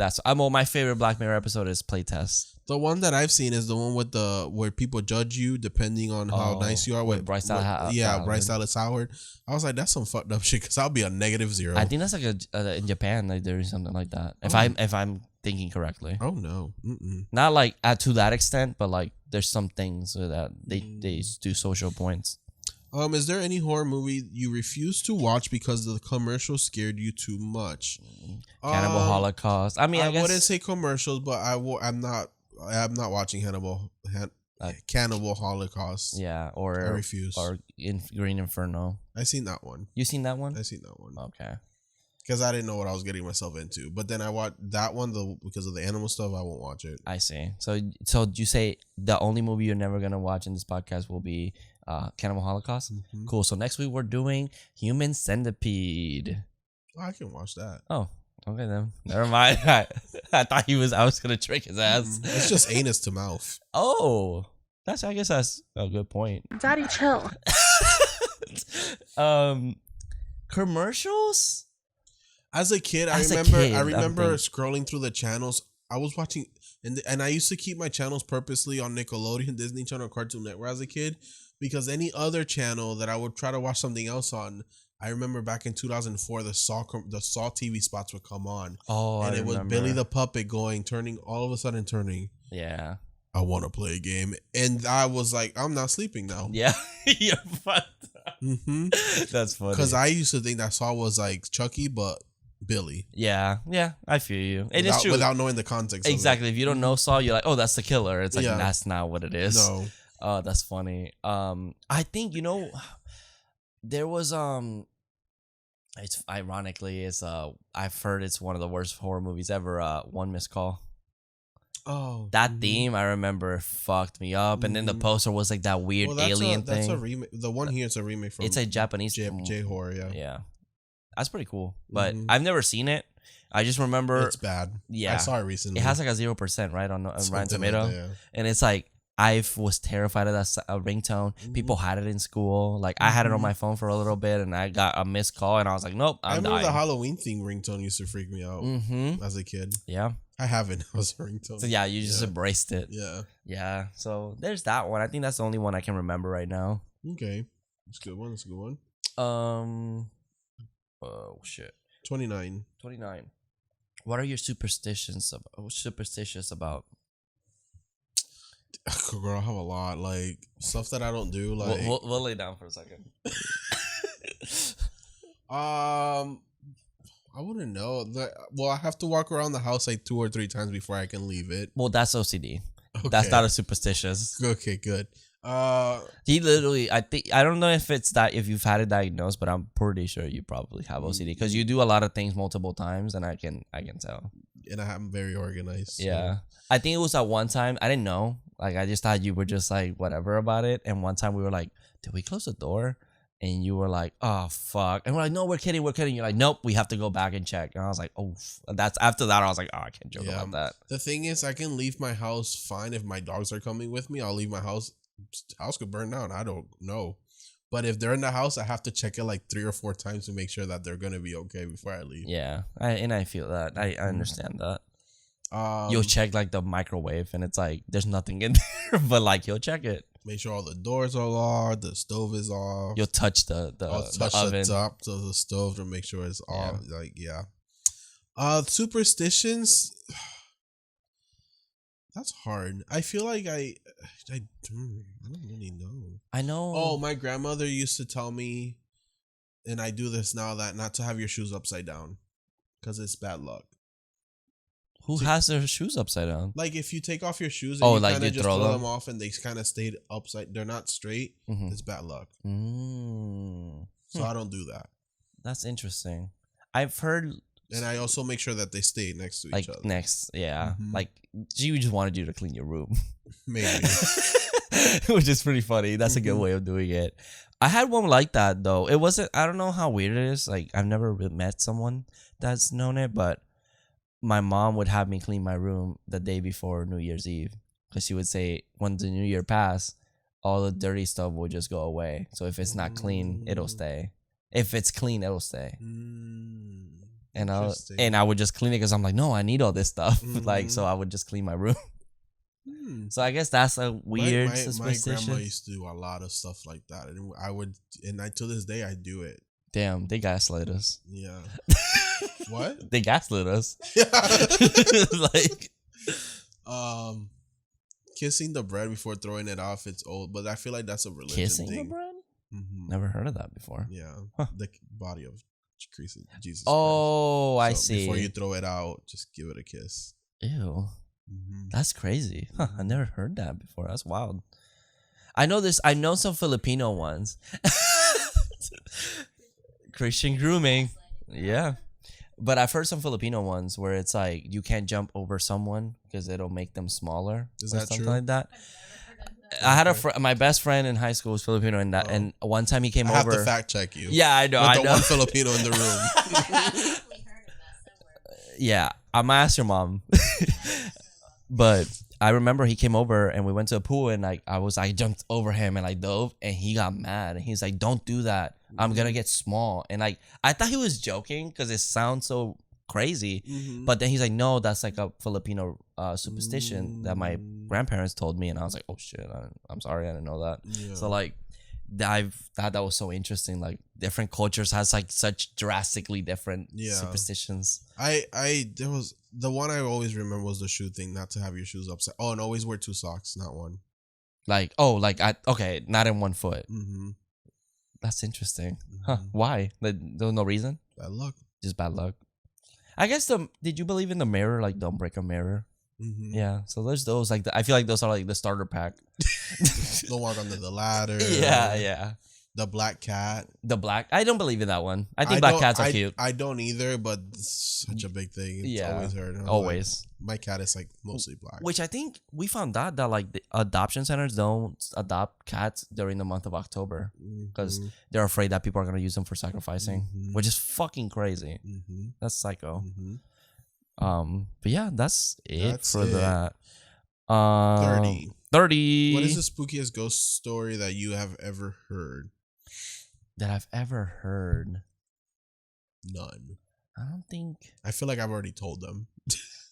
My favorite Black Mirror episode is Playtest. The one that I've seen is the one with where people judge you depending on how nice you are. With Bryce Dallas. Bryce Dallas Howard. I was like, that's some fucked up shit. Cause I'll be a -0. I think that's like in Japan, like there is something like that. If I'm thinking correctly. Oh no. Not like to that extent, but like there's some things that they do social points. Is there any horror movie you refuse to watch because the commercial scared you too much? Cannibal Holocaust. I mean, I guess, wouldn't say commercials, but I'm not watching Cannibal Holocaust. Yeah, I refuse. Or Green Inferno. I seen that one. You seen that one? I seen that one. Okay. Because I didn't know what I was getting myself into, but then I watched that one because of the animal stuff. I won't watch it. I see. So you say the only movie you're never gonna watch in this podcast will be Cannibal Holocaust? Mm-hmm. Cool. So next week we're doing Human Centipede. Oh, I can watch that. Oh, okay then. Never mind. I thought I was gonna trick his ass. It's just anus to mouth. Oh, I guess that's a good point. Daddy, chill. Commercials. As a kid, I remember scrolling through the channels. I was watching, and I used to keep my channels purposely on Nickelodeon, Disney Channel, Cartoon Network as a kid, because any other channel that I would try to watch something else on, I remember back in 2004, the Saw TV spots would come on. Oh, and it was Billy the Puppet turning. Yeah. I want to play a game, and I was like, I'm not sleeping now. Yeah, you're fucked up. Mm-hmm. That's funny. Because I used to think that Saw was like Chucky, but Billy. Yeah, I feel you. It is true without knowing the context. Exactly. If you don't know Saw, you're like, oh, that's the killer. It's like that's not what it is. No. That's funny. I think there was it's ironically I've heard it's one of the worst horror movies ever. One Missed Call. Oh, that theme I remember fucked me up, and then the poster was like that weird alien thing. That's a remake. The one here is a remake from. It's a Japanese J horror. Yeah. Yeah. That's pretty cool, but I've never seen it. I just remember it's bad. Yeah, I saw it recently. It has like a 0%, right, on Rotten Tomato, like that, and it's like I was terrified of that ringtone. People had it in school. Like I had it on my phone for a little bit, and I got a missed call, and I was like, nope, I remember the Halloween theme ringtone used to freak me out as a kid. Yeah, I have it as a ringtone. So yeah, you just embraced it. Yeah. So there's that one. I think that's the only one I can remember right now. Okay, that's a good one. Oh shit. 29. What are your superstitious about? Girl, I have a lot. Like stuff that I don't do. Like we'll lay down for a second. I wouldn't know. I have to walk around the house like 2 or 3 times before I can leave it. Well, that's OCD. Okay. That's not a superstitious. Okay, good. He literally, I don't know if it's that, if you've had it diagnosed, but I'm pretty sure you probably have OCD because you do a lot of things multiple times, and I can tell. And I'm very organized. Yeah. I think it was at one time, I didn't know. Like, I just thought you were just like, whatever about it. And one time we were like, did we close the door? And you were like, oh, fuck. And we're like, no, we're kidding. You're like, nope, we have to go back and check. And I was like, oh, that's after that. I was like, oh, I can't joke about that. The thing is, I can leave my house fine if my dogs are coming with me. I'll leave my house. House could burn down. I don't know. But if they're in the house, I have to check it like 3 or 4 times to make sure that they're going to be okay before I leave. Yeah. I feel that. I understand that. You'll check like the microwave and it's like, there's nothing in there, but like you'll check it. Make sure all the doors are locked, the stove is off. You'll touch the oven. The top of the stove to make sure it's off. Like, yeah. Superstitions. That's hard. I feel like I don't really know. I know. Oh, my grandmother used to tell me, and I do this now, that not to have your shoes upside down because it's bad luck. Who has their shoes upside down? Like if you take off your shoes and you like kind of you just throw them off and they kind of stayed upside, they're not straight. Mm-hmm. It's bad luck. So I don't do that. That's interesting. I've heard, and I also make sure that they stay next to each other. Yeah. Mm-hmm. Like you just wanted you to clean your room, maybe, which is pretty funny. That's a good way of doing it. I had one like that though. It wasn't. I don't know how weird it is. Like I've never met someone that's known it, but my mom would have me clean my room the day before New Year's Eve because she would say when the New Year passed, all the dirty stuff will just go away. So if it's not clean, it'll stay. If it's clean, it'll stay. And I would just clean it because I'm like, no, I need all this stuff. Like, so I would just clean my room. So I guess that's a weird superstition. My grandma used to do a lot of stuff like that, and to this day I do it. Damn, they gaslit us. Yeah. What? They gaslit us. Like, kissing the bread before throwing it off. It's old, but I feel like that's a religion kissing thing. the bread. Never heard of that before. Yeah, the body of Jesus. Oh, Christ. I see. Before you throw it out, just give it a kiss. Ew, that's crazy. Huh, I never heard that before. That's wild. I know this. I know some Filipino ones. Christian grooming. Yeah. But I've heard some Filipino ones where it's like you can't jump over someone because it'll make them smaller. Is or that something true? like that? I had my best friend in high school was Filipino, and one time he came over. I have to fact check you. Yeah, I know. With the one Filipino in the room. Yeah, I'm gonna ask your mom. But I remember he came over and we went to a pool and like I jumped over him and I dove and he got mad and he's like, "Don't do that. I'm gonna get small." And like I thought he was joking because it sounds so crazy, but then he's like, "No, that's like a Filipino superstition that my grandparents told me." And I was like, "Oh shit, I'm sorry, I didn't know that." Yeah. So like, I thought that was so interesting. Like different cultures has like such drastically different superstitions. There was the one I always remember was the shoe thing, not to have your shoes upside. Oh, and always wear 2 socks, not one. Like okay, not in one foot. That's interesting. Huh? Why? There was no reason. Bad luck. Just bad luck. I guess did you believe in the mirror? Like don't break a mirror. Yeah. So there's those like I feel like those are like the starter pack. Don't walk under the ladder. Yeah. The black cat. I don't believe in that one. I think black cats are cute. I don't either, but it's such a big thing. It's always heard. Always. Like, my cat is like mostly black. Which I think we found out that like the adoption centers don't adopt cats during the month of October because they're afraid that people are gonna use them for sacrificing, which is fucking crazy. That's psycho. But yeah, that's it for that. 30. What is the spookiest ghost story that you have ever heard? That I've ever heard? None. I don't think. I feel like I've already told them.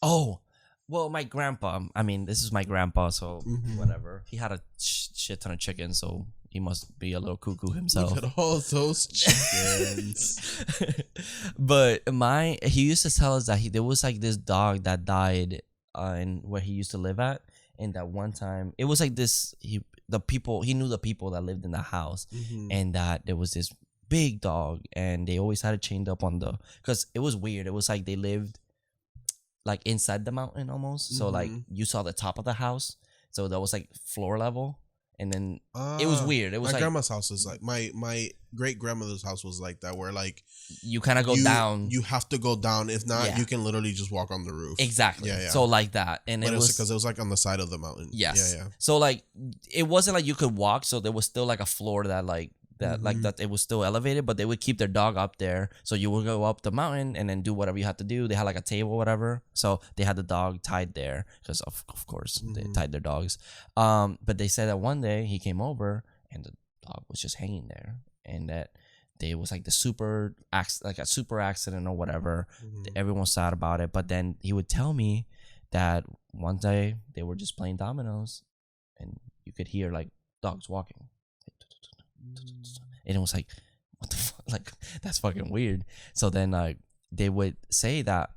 Oh, well, my grandpa. I mean, this is my grandpa, so whatever. He had a shit ton of chickens, so he must be a little cuckoo himself. Look at all those chickens. But he used to tell us that there was like this dog that died in where he used to live at, and that one time it was like this. He knew the people that lived in the house, and that there was this big dog, and they always had it chained up because it was weird. It was like they lived like inside the mountain almost, so like you saw the top of the house, so that was like floor level. and then it was weird. It was my like grandma's house is like my great grandmother's house was like that, where like you kind of go down. You have to go down. If not, Yeah. you can literally just walk on the roof. Exactly. Yeah. So like that, and But it was because it was like on the side of the mountain. yes. Yeah. So like it wasn't like you could walk. So there was still like a floor that like that it was still elevated, but they would keep their dog up there. So you would go up the mountain and then do whatever you had to do. They had like a table, or whatever. So they had the dog tied there because of course they tied their dogs. But they said that one day he came over and the dog was just hanging there, and that there was like a super accident or whatever. Everyone was sad about it, but then he would tell me that one day they were just playing dominoes, and you could hear like dogs walking. And it was like, what the fuck? Like, that's fucking weird. So then they would say that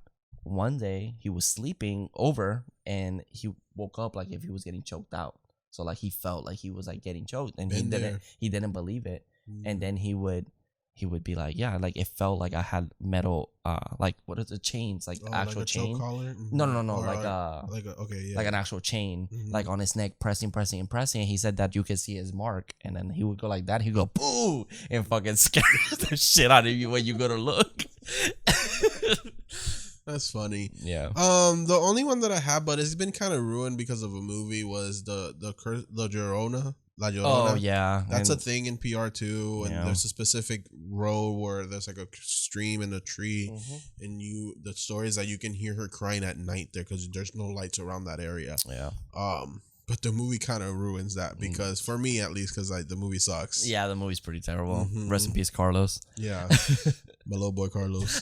one day he was sleeping over and he woke up like if he was getting choked out. So like he felt like he was like getting choked, and he didn't believe it. And then he would be like, yeah, like it felt like I had metal, like what is the chains, like actual like a chain? choke collar? No, Or like an actual chain, like on his neck, pressing. And he said that you could see his mark, and then he would go like that. He'd go boo and fucking scare the shit out of you when you go to look. That's funny. Yeah. The only one that I have, but it's been kind of ruined because of a movie, was the Llorona. La Llorona. Oh yeah, That's a thing in PR too, and Yeah. there's a specific road where there's like a stream and a tree, and the story is that you can hear her crying at night there because there's no lights around that area. Yeah. But the movie kind of ruins that because for me at least, because like the movie sucks. Yeah, the movie's pretty terrible. Rest in peace, Carlos. Yeah, my little boy Carlos.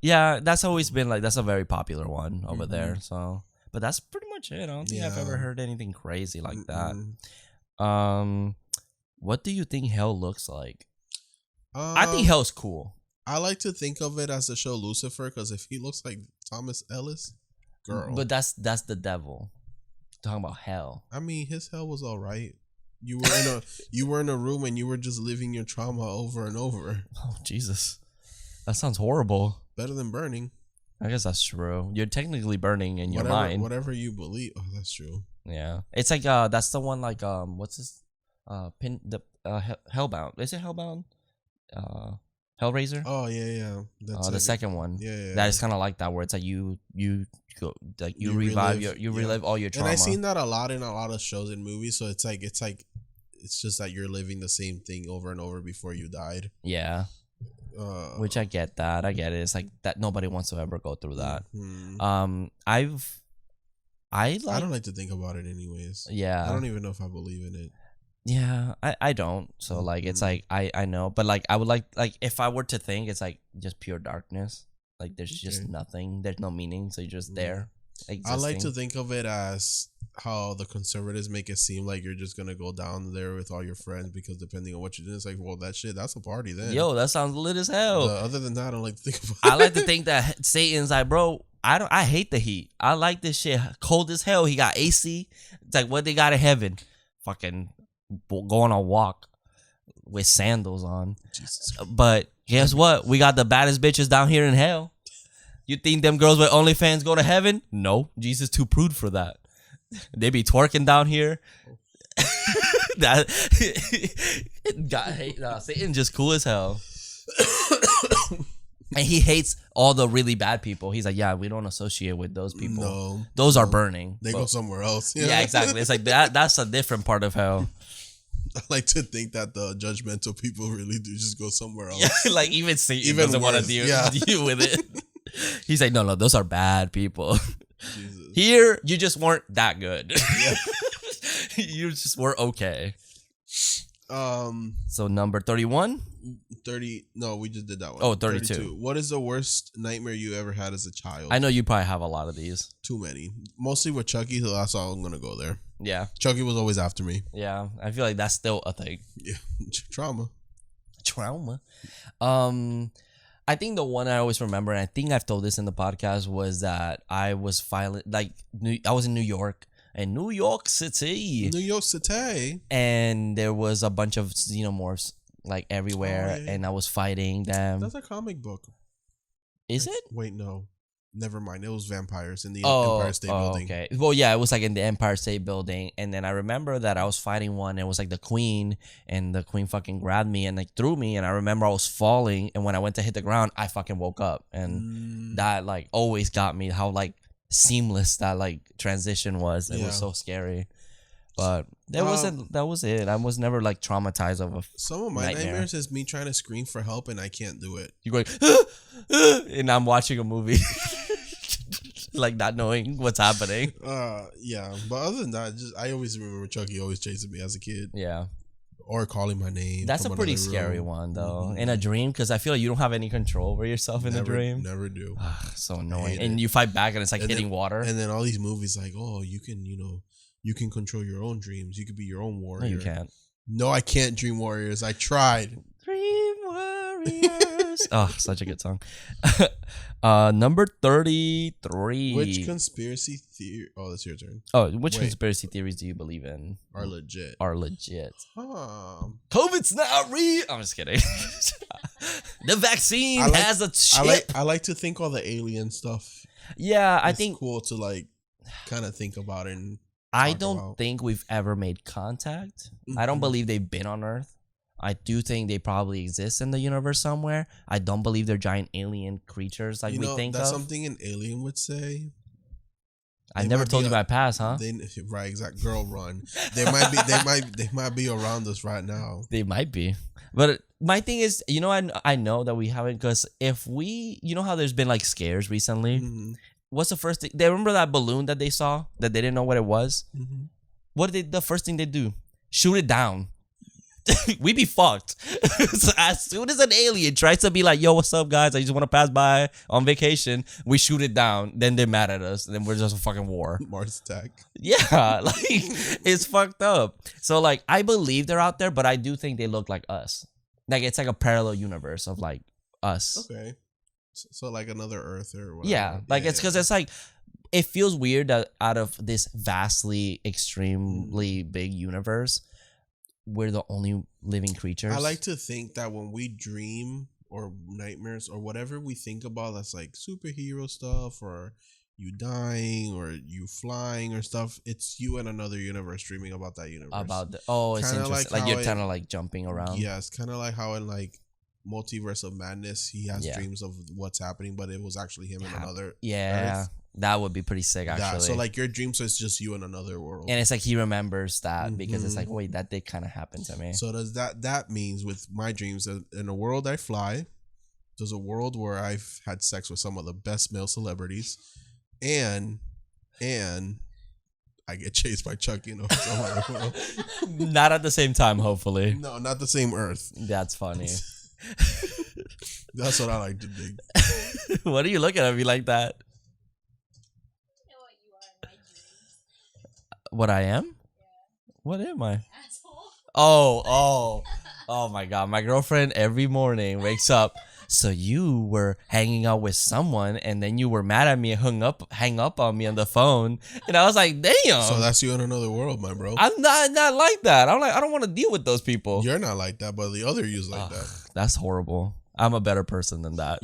Yeah, that's always been like that's a very popular one over there. So, but that's pretty much it. I don't think I've ever heard anything crazy like that. What do you think hell looks like? I think hell's cool. I like to think of it as the show Lucifer, because if he looks like Thomas Ellis, girl. But that's the devil. Talking about hell. I mean, his hell was all right. You were in a room and you were just living your trauma over and over. Oh Jesus, that sounds horrible. Better than burning. I guess that's true. You're technically burning in your mind. Whatever you believe. Oh, that's true. Yeah, it's like that's the one like what's this Hellbound? Is it Hellbound? Hellraiser. Oh yeah. That's the second one. Yeah. That is kind of like that, where it's like you go like you revive you relive all your trauma. And I've seen that a lot in a lot of shows and movies. So it's just that you're living the same thing over and over before you died. Yeah. Which I get that. I get it. It's like that nobody wants to ever go through that. I don't like to think about it anyways. Yeah. I don't even know if I believe in it. Yeah, I don't. So like it's like I know, but like I would like if I were to think, it's like just pure darkness. Like there's just nothing. There's no meaning. So you're just there. Existing. I like to think of it as how the conservatives make it seem like you're just gonna go down there with all your friends, because depending on what you do, it's like, well, that's a party then. Yo, that sounds lit as hell. Other than that, I don't like to think about it. I like to think that Satan's like, bro, I hate the heat. I like this shit cold as hell. He got AC. It's like what they got in heaven. Fucking go on a walk with sandals on. Jesus. But guess what? We got the baddest bitches down here in hell. You think them girls with OnlyFans go to heaven? No, Jesus too prude for that. They be twerking down here. Satan just cool as hell. And he hates all the really bad people. He's like, yeah, we don't associate with those people. No, those are burning. They go somewhere else. Yeah, exactly. It's like that's a different part of hell. I like to think that the judgmental people really do just go somewhere else. Yeah, like even Satan doesn't want to deal with it. He's like, no, those are bad people. Jesus. Here, you just weren't that good. Yeah. You just were okay. So number 31? 30. No, we just did that one. Oh, 32. What is the worst nightmare you ever had as a child? I know you probably have a lot of these. Too many. Mostly with Chucky, so that's all I'm going to go there. Yeah. Chucky was always after me. Yeah. I feel like that's still a thing. Yeah. Trauma. I think the one I always remember, and I think I've told this in the podcast, was that I was violent. Like, I was in New York. In New York City. And there was a bunch of xenomorphs like everywhere, and I was fighting them. That's a comic book. Is it? Wait, no. Never mind. It was vampires in the Oh, Empire State Building. okay. Well, yeah, it was like in the Empire State Building, and then I remember that I was fighting one. It was like the queen, and the queen fucking grabbed me and like threw me, and I remember I was falling, and when I went to hit the ground, I fucking woke up, and that like always got me how like seamless that like transition was. It was so scary. But that was it. I was never like traumatized of a some of my nightmares is me trying to scream for help and I can't do it. You're going, and I'm watching a movie, like not knowing what's happening. Yeah. But other than that, I always remember Chucky always chasing me as a kid. Yeah. Or calling my name. That's a pretty scary one though. In a dream, because I feel like you don't have any control over yourself in a dream. Never do. So annoying. And you fight back and it's like and hitting water. And then all these movies like, oh, you can control your own dreams. You could be your own warrior. No, you can't. No, I can't, Dream Warriors. I tried. Dream Warriors. Oh, such a good song. Number 33. Which conspiracy theory? Oh, that's your turn. Oh, which conspiracy theories do you believe in? Are legit. COVID's not real. I'm just kidding. The vaccine has a chip. I like to think all the alien stuff. Yeah, I It's think cool to like kind of think about it. And I don't think we've ever made contact. I don't believe they've been on Earth. I do think they probably exist in the universe somewhere. I don't believe they're giant alien creatures like we think that's of. something an alien would say. I never told you my past, huh? Right, exact. Girl, run. They might be around us right now. They might be. But my thing is, I know that we haven't, because if we, how there's been like scares recently. What's the first thing? They remember that balloon that they saw that they didn't know what it was? What did the first thing they do? Shoot it down. We be fucked. So as soon as an alien tries to be like, yo, what's up, guys? I just want to pass by on vacation. We shoot it down. Then they're mad at us. Then we're just a fucking war. Mars attack. Yeah, like it's fucked up. So like, I believe they're out there, but I do think they look like us. Like it's like a parallel universe of like us. Okay. So like another Earth or whatever. Yeah, like it's because it's like, it feels weird that out of this vastly, extremely big universe, we're the only living creatures. I like to think that when we dream or nightmares or whatever we think about that's like superhero stuff or you dying or you flying or stuff, it's you in another universe dreaming about that universe. It's kinda interesting. Like you're kind of like jumping around. Yeah, it's kind of like how in like Multiverse of Madness, he has dreams of what's happening, but it was actually him in another Earth. That would be pretty sick, actually. So like your dreams is just you in another world, and it's like he remembers that because it's like, wait, that did kind of happen to me. So does that means with my dreams that in a world I fly, there's a world where I've had sex with some of the best male celebrities, and I get chased by Chucky. Not at the same time, hopefully. No, not the same Earth. That's funny. That's what I like to think. What are you looking at me like that? What I am? Yeah. What am I? Asshole. Oh my God. My girlfriend every morning wakes up. So you were hanging out with someone and then you were mad at me and hang up on me on the phone. And I was like, damn. So that's you in another world, my bro. I'm not like that. I'm like, I don't want to deal with those people. You're not like that, but the other you's like that. That's horrible. I'm a better person than that.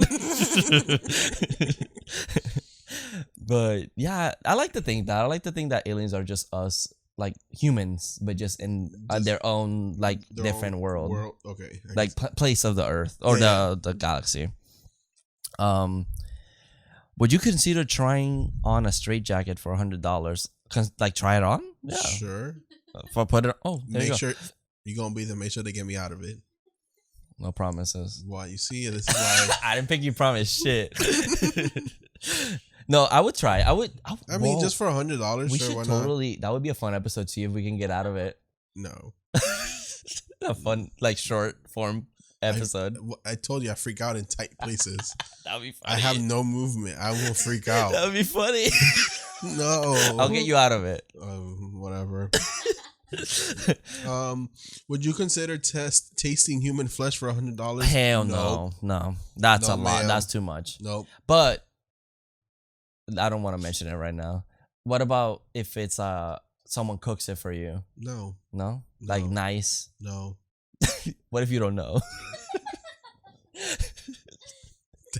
But yeah, I like to think that aliens are just us, like humans, but just in their own like different world. Okay. Like place of the Earth or the galaxy. Would you consider trying on a straitjacket for $100? Like try it on? Yeah. Sure. For put it. Oh, there make you go. sure you're gonna be there. Make sure they get me out of it. No promises. Why you see this is why I didn't think you promised shit. No, I would try. I mean, just for $100, we sure, should why totally. That would be a fun episode. See if we can get out of it. No. A fun, like short form episode. I told you I freak out in tight places. That'd be funny. I have no movement. I will freak out. That'd be funny. No. I'll get you out of it. Whatever. Would you consider tasting human flesh for $100? Hell no. That's a lot. Ma'am. That's too much. Nope. But I don't want to mention it right now. What about if it's someone cooks it for you? No. Like nice? No. What if you don't know?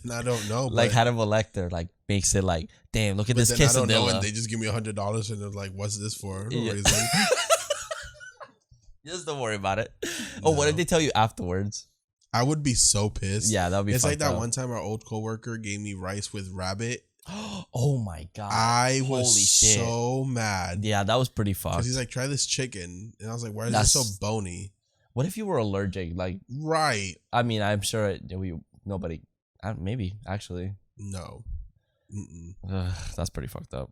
Then I don't know. Like Hannibal Lecter, like makes it like, damn, look at But this then I don't know, quesadilla. and they just give me $100, and they're like, "What's this for?" Yeah. Reason. Just don't worry about it. Oh, what did they tell you afterwards? I would be so pissed. Yeah, that would be. It's like that up. one time our old coworker gave me rice with rabbit. Oh my god! I was Holy shit. so mad. Yeah, that was pretty fucked. Because he's like, try this chicken. And I was like, why is it so bony? What if you were allergic? Like, Right. I mean, I'm sure nobody, maybe actually. No. Mm-mm. That's pretty fucked up.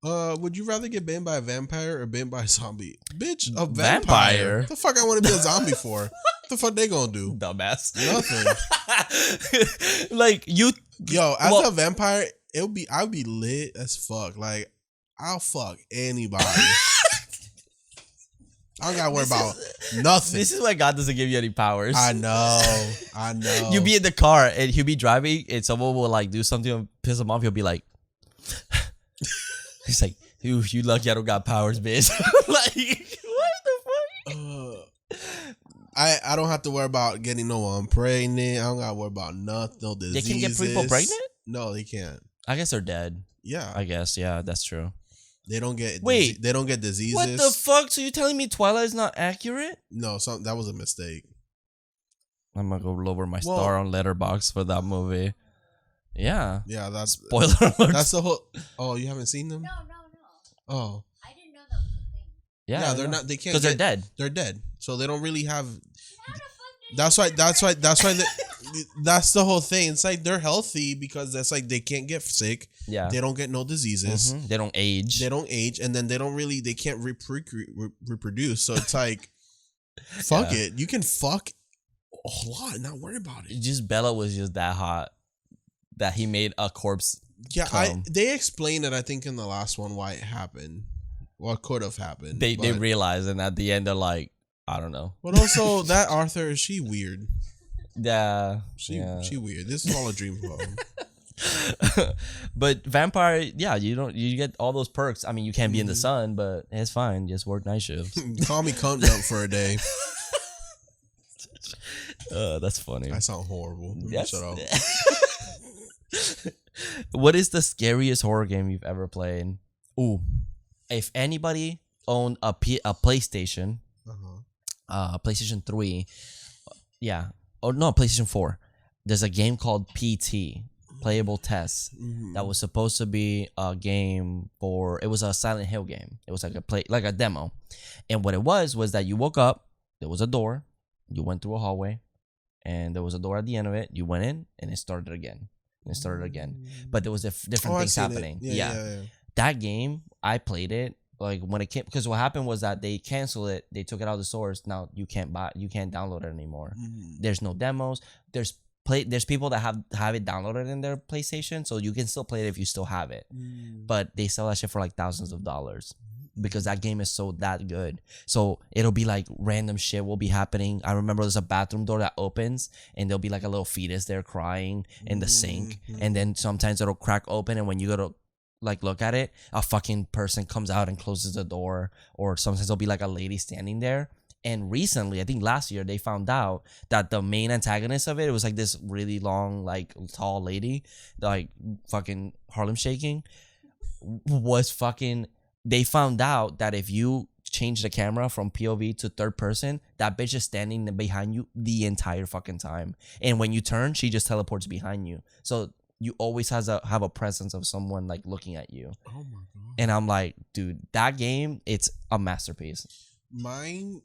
Would you rather get bitten by a vampire or bitten by a zombie? Bitch, a Vampire? vampire. What the fuck I want to be a zombie for? What the fuck they gonna do? Dumbass. Nothing. Like you. Yo, as a vampire, I'd be lit as fuck. Like, I'll fuck anybody. I don't gotta worry about nothing. This is why God doesn't give you any powers. I know. You be in the car and he'll be driving and someone will like do something and piss him off. He'll be like, he's like, you lucky I don't got powers, bitch. Like, what the fuck? I don't have to worry about getting no one pregnant. I don't gotta worry about nothing, no diseases. They can get people pregnant? No, they can't. I guess they're dead. Yeah, I guess. Yeah, that's true. they don't get. Wait, they don't get diseases. What the fuck? So you telling me Twilight is not accurate? No, that was a mistake. I'm gonna go lower my star on Letterboxd for that movie. Yeah. Yeah, that's Spoiler alert. That's the whole. Oh, you haven't seen them? No. Oh, I didn't know that was a thing. Yeah, they're not. They can't because they're dead. They're dead, so they don't really have. How the fuck did That's why. That's the whole thing. It's like they're healthy because that's like they can't get sick. Yeah. They don't get no diseases. They don't age. They don't age, and then they can't reproduce. So it's like, fuck it. You can fuck a lot and not worry about it. Just Bella was just that hot that he made a corpse. Yeah, come. they explained it. I think in the last one why it happened, what could have happened. They realized, and at the end they're like, I don't know. But also that Arthur, she weird. Yeah, She weird. This is all a dream for him. But vampire, yeah, you get all those perks. I mean, you can't be in the sun, but it's fine. Just work night shifts. Call me cunt dump for a day. That's funny. I sound horrible. Yes. Shut up. What is the scariest horror game you've ever played? Ooh, if anybody owned a PlayStation, PlayStation 3, yeah, or no, PlayStation 4. There's a game called PT, Playable Tests, that was supposed to be a game for. It was a Silent Hill game. It was like a demo, and what it was that you woke up, there was a door, you went through a hallway, and there was a door at the end of it. You went in, and it started again. And it started again, but there was different things happening. Yeah. That game, I played it like when it came, because what happened was that they canceled it. They took it out of the stores. Now you can't download it anymore. There's no demos. There's people that have it downloaded in their PlayStation, so you can still play it if you still have it. But they sell that shit for like thousands of dollars. Because that game is so that good. So it'll be like random shit will be happening. I remember there's a bathroom door that opens and there'll be like a little fetus there crying in the sink. And then sometimes it'll crack open, and when you go to like look at it, a fucking person comes out and closes the door. Or sometimes there'll be like a lady standing there. And recently, I think last year, they found out that the main antagonist of it was like this really long, like tall lady, like fucking Harlem Shaking, was fucking. They found out that if you change the camera from POV to third person, that bitch is standing behind you the entire fucking time. And when you turn, she just teleports behind you. So you always have a presence of someone like looking at you. Oh my god! And I'm like, dude, that game, it's a masterpiece. Mine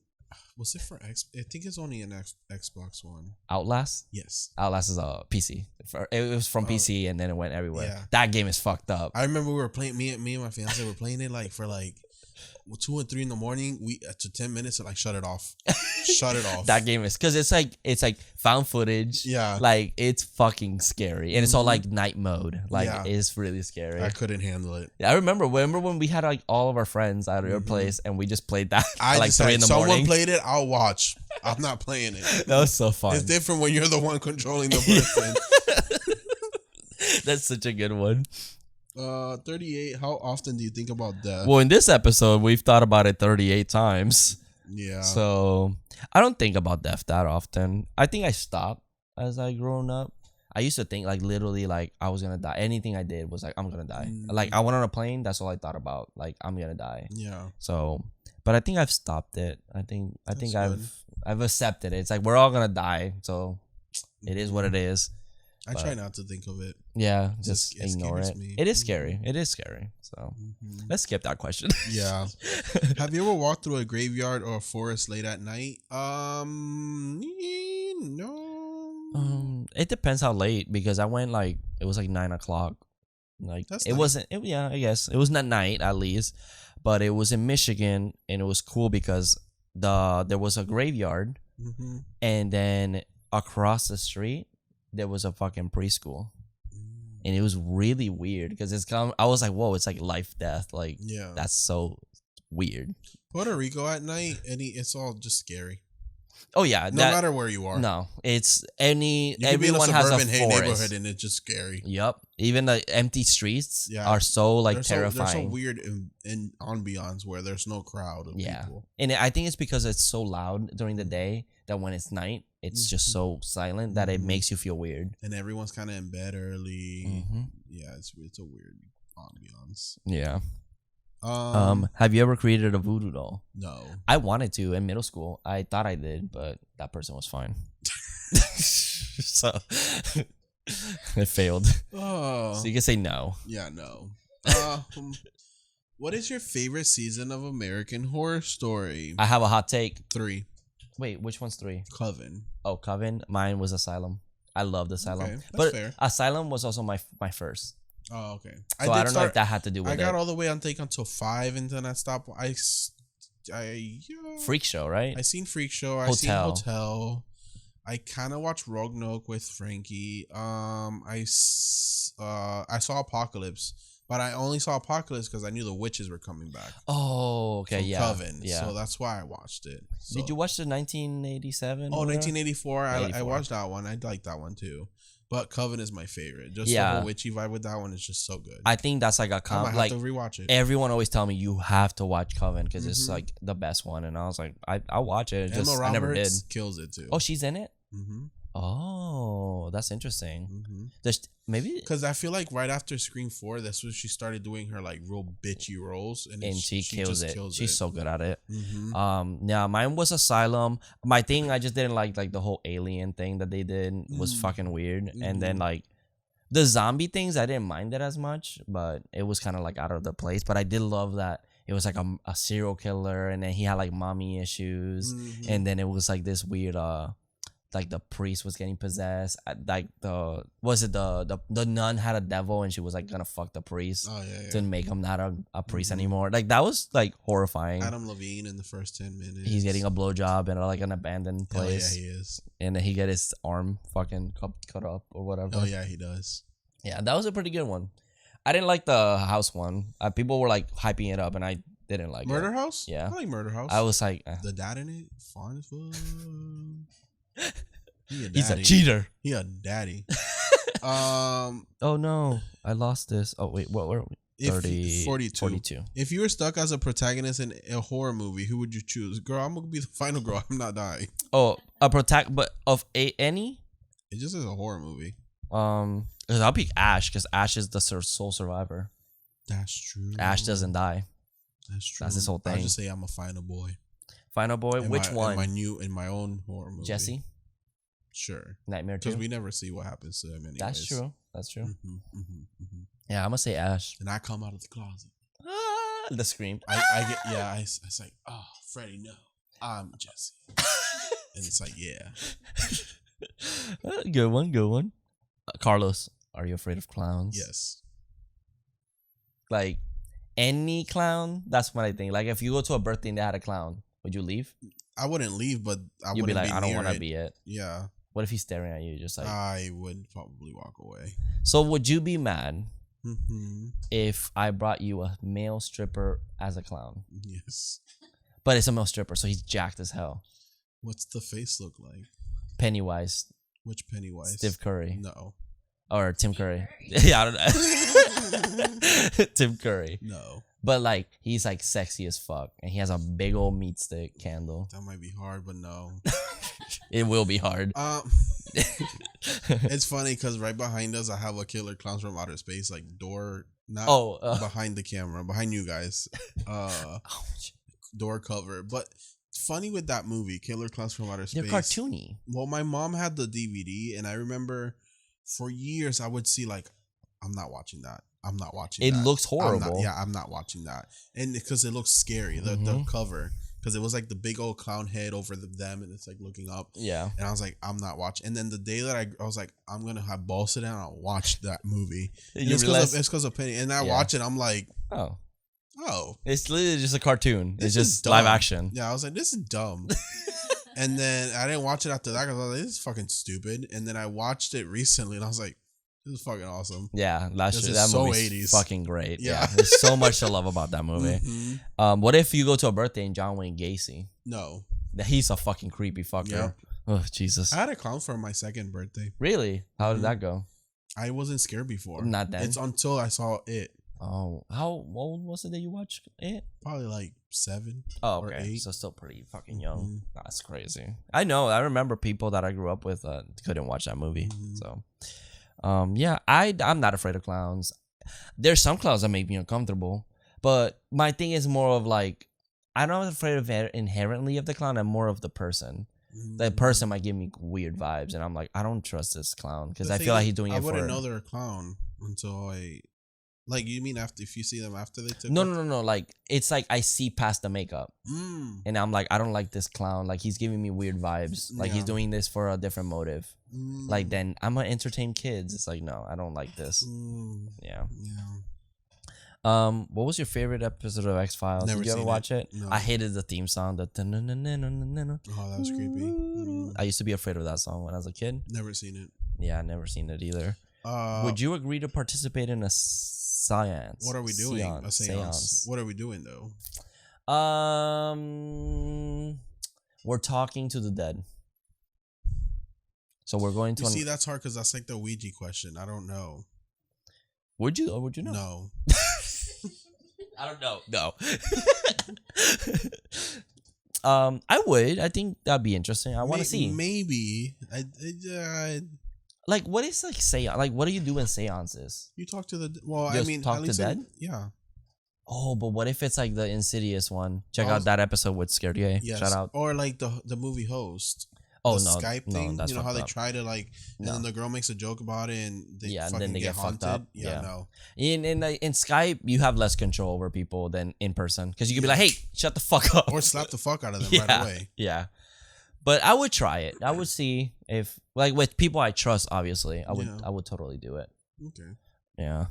was it for X? I think it's only an Xbox One. Outlast? Yes. Outlast is a PC. It was from PC and then it went everywhere. Yeah. That game is fucked up. I remember we were playing. Me and my fiance were playing it like for like 2 and 3 in the morning. We to 10 minutes and like shut it off. Shut it off. That game is because it's like found footage. Yeah. Like it's fucking scary. And it's all like night mode. Like it's really scary. I couldn't handle it. Yeah, I remember when we had like all of our friends at your place and we just played that at like 3 in the someone morning. played it, I'll watch. I'm not playing it. That was so fun. It's different when you're the one controlling the person. That's such a good one. 38. How often do you think about death? Well, in this episode, we've thought about it 38 times. Yeah. So I don't think about death that often. I think I stopped as I grown up. I used to think like literally like I was gonna die. Anything I did was like I'm gonna die. Like I went on a plane. That's all I thought about. Like I'm gonna die. Yeah. So, but I think I've stopped it. I think That's I've accepted it. It's like we're all gonna die. So it is what it is. I try not to think of it. Yeah, just It ignore scares it. me. It is scary. It is scary. So let's skip that question. Yeah. Have you ever walked through a graveyard or a forest late at night? No. It depends how late because I went like it was like 9 o'clock. Like That's it nice. wasn't. Yeah, I guess it wasn't at night at least, but it was in Michigan and it was cool because there was a graveyard Mm-hmm. and then across the street there was a fucking preschool. And it was really weird because I was like, whoa, it's like life, death. Like, Yeah. that's so weird. Puerto Rico at night, it's all just scary. Oh, yeah. No matter where you are. No, it's You could be in a everyone has a suburban forest. neighborhood and it's just scary. Yep. Even the empty streets Yeah. are so like There's terrifying. so weird in ambiance where there's no crowd of Yeah. people. And I think it's because it's so loud during the day that when it's night, it's just so silent that it makes you feel weird. And everyone's kind of in bed early. Mm-hmm. Yeah, it's a weird ambiance. Yeah. Um, Have you ever created a voodoo doll? no. I wanted to in middle school. I thought I did, but that person was fine. So it failed. Oh. So you can say no. Yeah, no. What is your favorite season of American Horror Story? I have a hot take. 3. Wait, which one's 3? Coven. Oh, Coven. Mine was Asylum. I loved Asylum. Okay, that's but fair. Asylum was also my first. Oh, okay. So I don't know if that had to do with I got it. all the way until 5 and then I stopped. Freak Show, right? I seen Freak Show. I seen Hotel. I kind of watched Roanoke with Frankie. I saw Apocalypse, but I only saw Apocalypse because I knew the witches were coming back. Oh, okay, from yeah. Coven. Yeah. So that's why I watched it. So. Did you watch the 1987? Oh, 1984. I 84. watched that one. I liked that one too. But Coven is my favorite. Just Yeah. the whole witchy vibe with that one is just so good. I think that's like a I might have like to rewatch it. everyone always tell me you have to watch Coven because it's Mhm. like the best one, and I was like, I'll watch it. Emma I never did. Roberts kills it too. Oh, she's in it. Mm-hmm. Oh, that's interesting. Mm-hmm. Maybe Because I feel like right after Scream 4, that's when she started doing her like real bitchy roles, and she kills just it. kills She's it. so good at it. Mm-hmm. Yeah, mine was Asylum. My thing, I just didn't like the whole alien thing that they did was fucking weird, and then like the zombie things, I didn't mind it as much, but it was kind of like out of the place. But I did love that it was like a serial killer, and then he had like mommy issues, Mhm. and then it was like this weird like the priest was getting possessed. Like the nun had a devil and she was like gonna fuck the priest Oh yeah, to make him not a priest anymore. Like that was like horrifying. Adam Levine in the first 10 minutes. He's getting a blowjob in like an abandoned Oh yeah, place, he is. and then he get his arm fucking cut up or whatever. Oh yeah, he does. Yeah, that was a pretty good one. I didn't like the house one. People were like hyping it up, and I didn't like Murder it. House. Yeah. I like Murder House. I was like, the dad in it, fine as fuck. he's a cheater. He a daddy. Oh no, I lost this. Oh wait, what were we? 42. 42. If you were stuck as a protagonist in a horror movie, who would you choose? Girl, I'm gonna be the final girl. I'm not dying. Oh, but of any? It just is a horror movie. 'Cause I'll pick Ash because Ash is the sole survivor. That's true. Ash doesn't die. That's true. That's his whole I'll thing. just say I'm a final boy. Final boy, which one? In my own horror movie. Jesse? Sure. Nightmare 2? Because we never see what happens to him anyways. That's true. That's true. Mm-hmm. Yeah, I'm gonna say Ash. And I come out of the closet. The scream. I say, oh, Freddie, no, I'm Jesse. And it's like, yeah. Good one. Carlos, are you afraid of clowns? Yes. Like any clown, that's what I think. Like if you go to a birthday and they had a clown, would you leave? I wouldn't leave, but You'd be like, I don't want to be it. Yeah. What if he's staring at you? Just like. I would probably walk away. So would you be mad Mm-hmm. if I brought you a male stripper as a clown? Yes. But it's a male stripper, so he's jacked as hell. What's the face look like? Pennywise, Which Pennywise? Steve Curry, No. or Tim Curry. Yeah, I don't know. Tim Curry. No. But like he's like sexy as fuck, and he has a big old meat stick candle. That might be hard, but no. It will be hard. It's funny because right behind us, I have a Killer Clowns from Outer Space door, not behind the camera, behind you guys, door cover. But funny with that movie, Killer Clowns from Outer Space. They're cartoony. Well, my mom had the DVD, and I remember for years I would see like, I'm not watching that. I'm not watching. It that. looks horrible. I'm not watching that, and because it looks scary, the cover. Because it was like the big old clown head over them, and it's like looking up. Yeah. And I was like, I'm not watching. And then the day that I was like, I'm gonna have balls sit down and I'll watch that movie. It's because of Penny. And I watch it, I'm like, oh. It's literally just a cartoon. It's just dumb. live action. Yeah, I was like, this is dumb. And then I didn't watch it after that because I was like, this is fucking stupid. And then I watched it recently, and I was like, this is fucking awesome. Yeah, that so movie's 80s. fucking great. Yeah. There's so much to love about that movie. What if you go to a birthday and John Wayne Gacy? No. He's a fucking creepy fucker. Yep. Oh, Jesus. I had a clown for my second birthday. Really? How did that go? I wasn't scared before. Not then. It's until I saw it. Oh, how old was it that you watched it? Probably like 7 or 8. So still pretty fucking young. That's crazy. I know. I remember people that I grew up with couldn't watch that movie. So, yeah, I'm not afraid of clowns. There's some clowns that make me uncomfortable, but my thing is more of like, I'm not afraid of inherently of the clown. I'm more of the person. The person might give me weird vibes, and I'm like, I don't trust this clown because I feel like he's doing it for. I wouldn't know they're a clown until I. Like, you mean after, if you see them after they took No. Like, it's like I see past the makeup. And I'm like, I don't like this clown. Like, he's giving me weird vibes. Like, he's doing this for a different motive. Like, then I'm going to entertain kids. It's like, no, I don't like this. Yeah. What was your favorite episode of X-Files? Did you ever watch it? No. I hated the theme song. Oh, that was creepy. I used to be afraid of that song when I was a kid. Never seen it. Yeah, I never seen it either. Would you agree to participate in a seance? What are we doing? A seance. What are we doing though? We're talking to the dead. So we're going to. You see, that's hard because that's like the Ouija question. I don't know. Would you? Or would you know? No. I don't know. No. I would. I think that'd be interesting. I want to see. Maybe. Like, what is like seance? Like, what do you do in seances? You talk to the. Well, Just I mean, talk to dead. Yeah. Oh, but what if it's like the Insidious one? Check out that episode with Scared Yay. Yes. Shout out. Or like the movie host. Oh, the no. Skype thing. No, that's you know how they up. try to like, and then the girl makes a joke about it, and they and fucking then they get haunted. fucked up. Yeah, no. In Skype, you have less control over people than in person because you can be like, "Hey, shut the fuck up," or slap the fuck out of them right away. Yeah. But I would try it. I would see if, like, with people I trust. Obviously, I would totally do it. Okay. Yeah.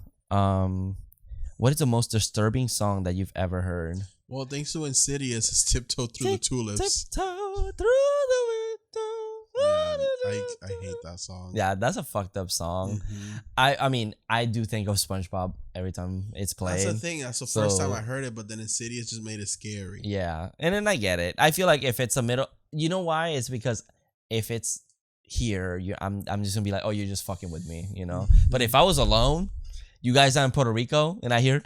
What is the most disturbing song that you've ever heard? Well, thanks to Insidious, it's Tiptoe Through the Tulips. Tiptoe through the window. Yeah, I hate that song. Yeah, that's a fucked up song. I mean, I do think of SpongeBob every time it's played. That's the thing. That's the first time I heard it, but then Insidious just made it scary. Yeah, and then I get it. I feel like if it's a middle, you know why? It's because if it's here, I'm just gonna be like, oh, you're just fucking with me, you know. But if I was alone, you guys are in Puerto Rico, and I hear,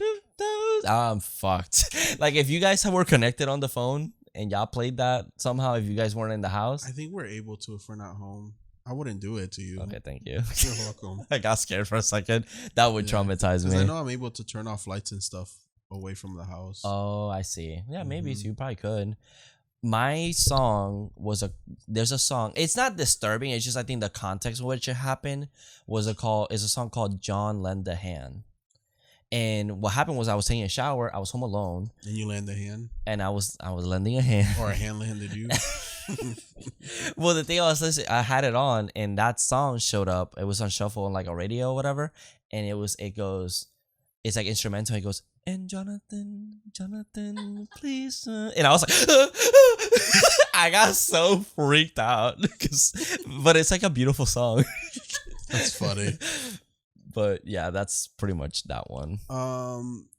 I'm fucked. Like if you guys were connected on the phone and y'all played that somehow, if you guys weren't in the house, I think we're able to if we're not home. I wouldn't do it to you. Okay, thank you. You're welcome. I got scared for a second. That would traumatize me. I know I'm able to turn off lights and stuff away from the house. Oh, I see. Yeah, maybe so you probably could. My song was there's a song. It's not disturbing. It's just I think the context in which it happened is a song called John Lend a Hand. And what happened was I was taking a shower. I was home alone. And you lend a hand? And I was lending a hand. Or a hand landed you? Well, the thing I was listening, I had it on, and that song showed up. It was on shuffle on like a radio or whatever. And it's like instrumental. It goes, and Jonathan, please. And I was like, I got so freaked out. But it's like a beautiful song. That's funny. But yeah, that's pretty much that one.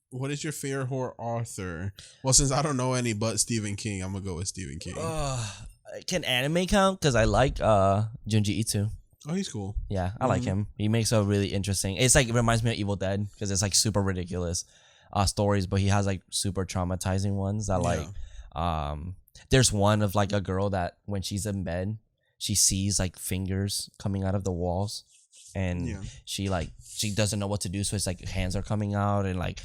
What is your favorite horror author? Well, since I don't know any but Stephen King, I'm gonna go with Stephen King. Can anime count? Because I like Junji Ito. Oh, he's cool. Yeah, I like him. He makes a really interesting. It's like it reminds me of Evil Dead because it's like super ridiculous stories, but he has like super traumatizing ones that like. There's one of like a girl that when she's in bed, she sees like fingers coming out of the walls, and she doesn't know what to do, so it's like hands are coming out, and like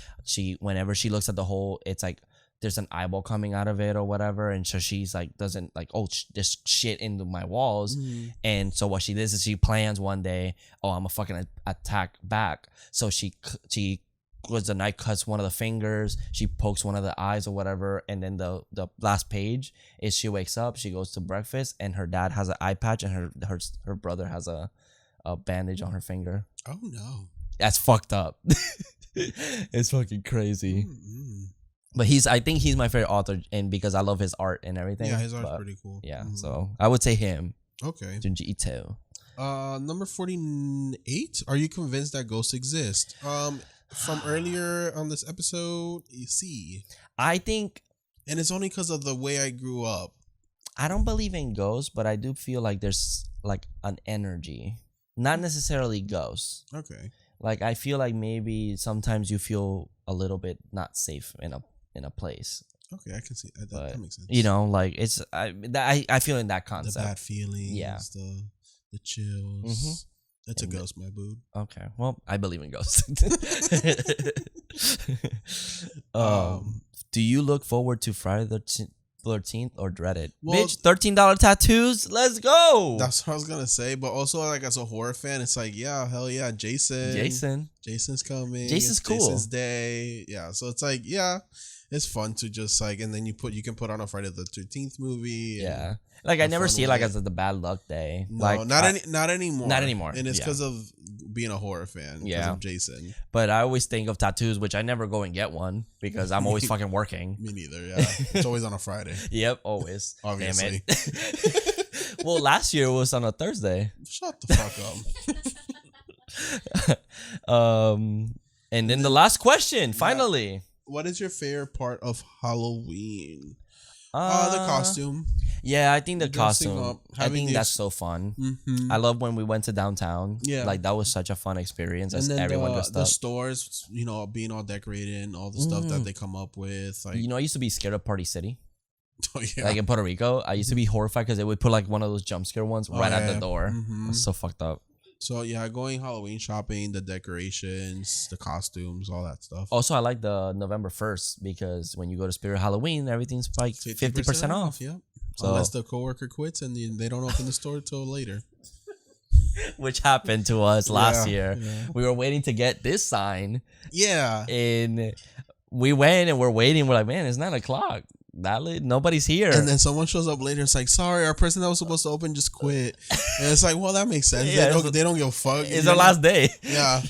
whenever she looks at the hole, it's like there's an eyeball coming out of it or whatever, and so she's like doesn't like, oh, there's shit into my walls. And so what she does is she plans one day, oh, I'm gonna fucking attack back. So she was the knife cuts one of the fingers, she pokes one of the eyes or whatever, and then the last page is she wakes up, she goes to breakfast, and her dad has an eye patch, and her brother has a bandage on her finger. Oh no, that's fucked up. It's fucking crazy. But I think he's my favorite author, and because I love his art and everything. Yeah, his art's pretty cool. Yeah, so I would say him. Okay. Junji Ito. Number 48. Are you convinced that ghosts exist? From earlier on this episode, you see. I think, and it's only because of the way I grew up. I don't believe in ghosts, but I do feel like there's like an energy, not necessarily ghosts. Okay. Like I feel like maybe sometimes you feel a little bit not safe in a place. Okay, I can see that. That makes sense. You know, like it's I feel in that concept. The bad feelings. Yeah. The chills. It's a ghost, my boo. Okay, well, I believe in ghosts. Do you look forward to Friday the 13th or dread it? Well, bitch, $13 tattoos. Let's go. That's what I was gonna say. But also, like as a horror fan, it's like, yeah, hell yeah, Jason's coming. Jason's cool. Jason's day. Yeah, so it's like, yeah, it's fun to just like, and then you can put on a Friday the 13th movie. Yeah. Like I never see it like as the bad luck day. No, like not anymore. Not anymore. And it's because of being a horror fan. Because of Jason. But I always think of tattoos, which I never go and get one because I'm always fucking working. Me neither. Yeah, it's always on a Friday. Yep, always. Obviously. Damn it. Well, last year it was on a Thursday. Shut the fuck up. And then the last question, finally. What is your favorite part of Halloween? The costume. Yeah, I think the costume. I think that's so fun. Mm-hmm. I love when we went to downtown. Yeah, like that was such a fun experience. As everyone dressed up. The stores, being all decorated and all the stuff that they come up with. Like, I used to be scared of Party City. Oh, yeah. Like in Puerto Rico, I used to be horrified because they would put like one of those jump scare ones right at the door. Mm-hmm. It's so fucked up. So yeah, going Halloween shopping, the decorations, the costumes, all that stuff. Also, I like the November 1st because when you go to Spirit Halloween, everything's like 50% off. Yeah. So, unless the coworker quits and they don't open the store till later. Which happened to us last year. Yeah. We were waiting to get this sign. Yeah. And we went and we're waiting. We're like, man, it's 9:00. Nobody's here. And then someone shows up later. It's like, sorry, our person that was supposed to open just quit. And it's like, well, that makes sense. Yeah, they don't give a fuck. It's our last day. Yeah.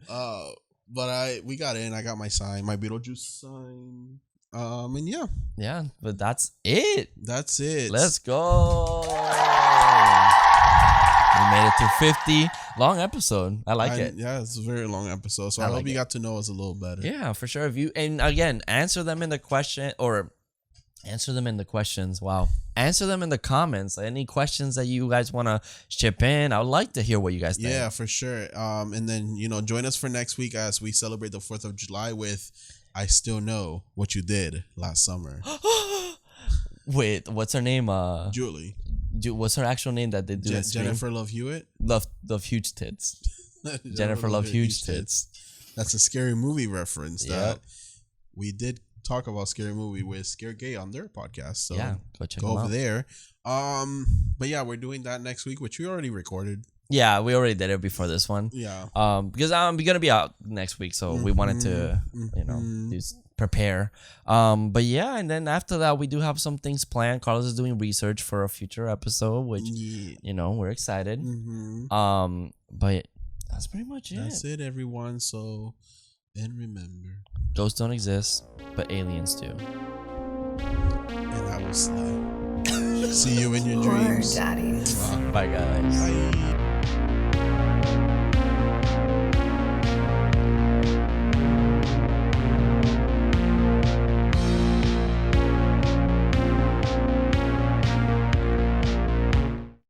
But we got in. I got my sign, my Beetlejuice sign. And yeah. Yeah, but that's it. That's it. Let's go. We made it to 50. Long episode. I like it. Yeah, it's a very long episode. So I hope you got to know us a little better. Yeah, for sure. And again, answer them in the questions. Wow. Answer them in the comments. Any questions that you guys want to chip in? I would like to hear what you guys think. Yeah, for sure. And then, join us for next week as we celebrate the 4th of July with I Still Know What You Did Last Summer. Wait, what's her name? Julie. What's her actual name that they do? Jennifer Love Hewitt. Love Huge Tits. Jennifer Love Huge Tits. That's a Scary Movie reference that we did talk about. Scary Movie with Scare Gay on their podcast. So yeah, go check them over out there. But yeah, we're doing that next week, which we already recorded. Yeah, we already did it before this one. Yeah. Because I'm gonna be out next week, so we wanted to, prepare. But yeah, and then after that, we do have some things planned. Carlos is doing research for a future episode, which we're excited. Mm-hmm. But that's pretty much it. That's it, everyone. So, and remember, ghosts don't exist, but aliens do. And I will slay. See you in your dreams. Horror Daddies. Bye, guys. Bye.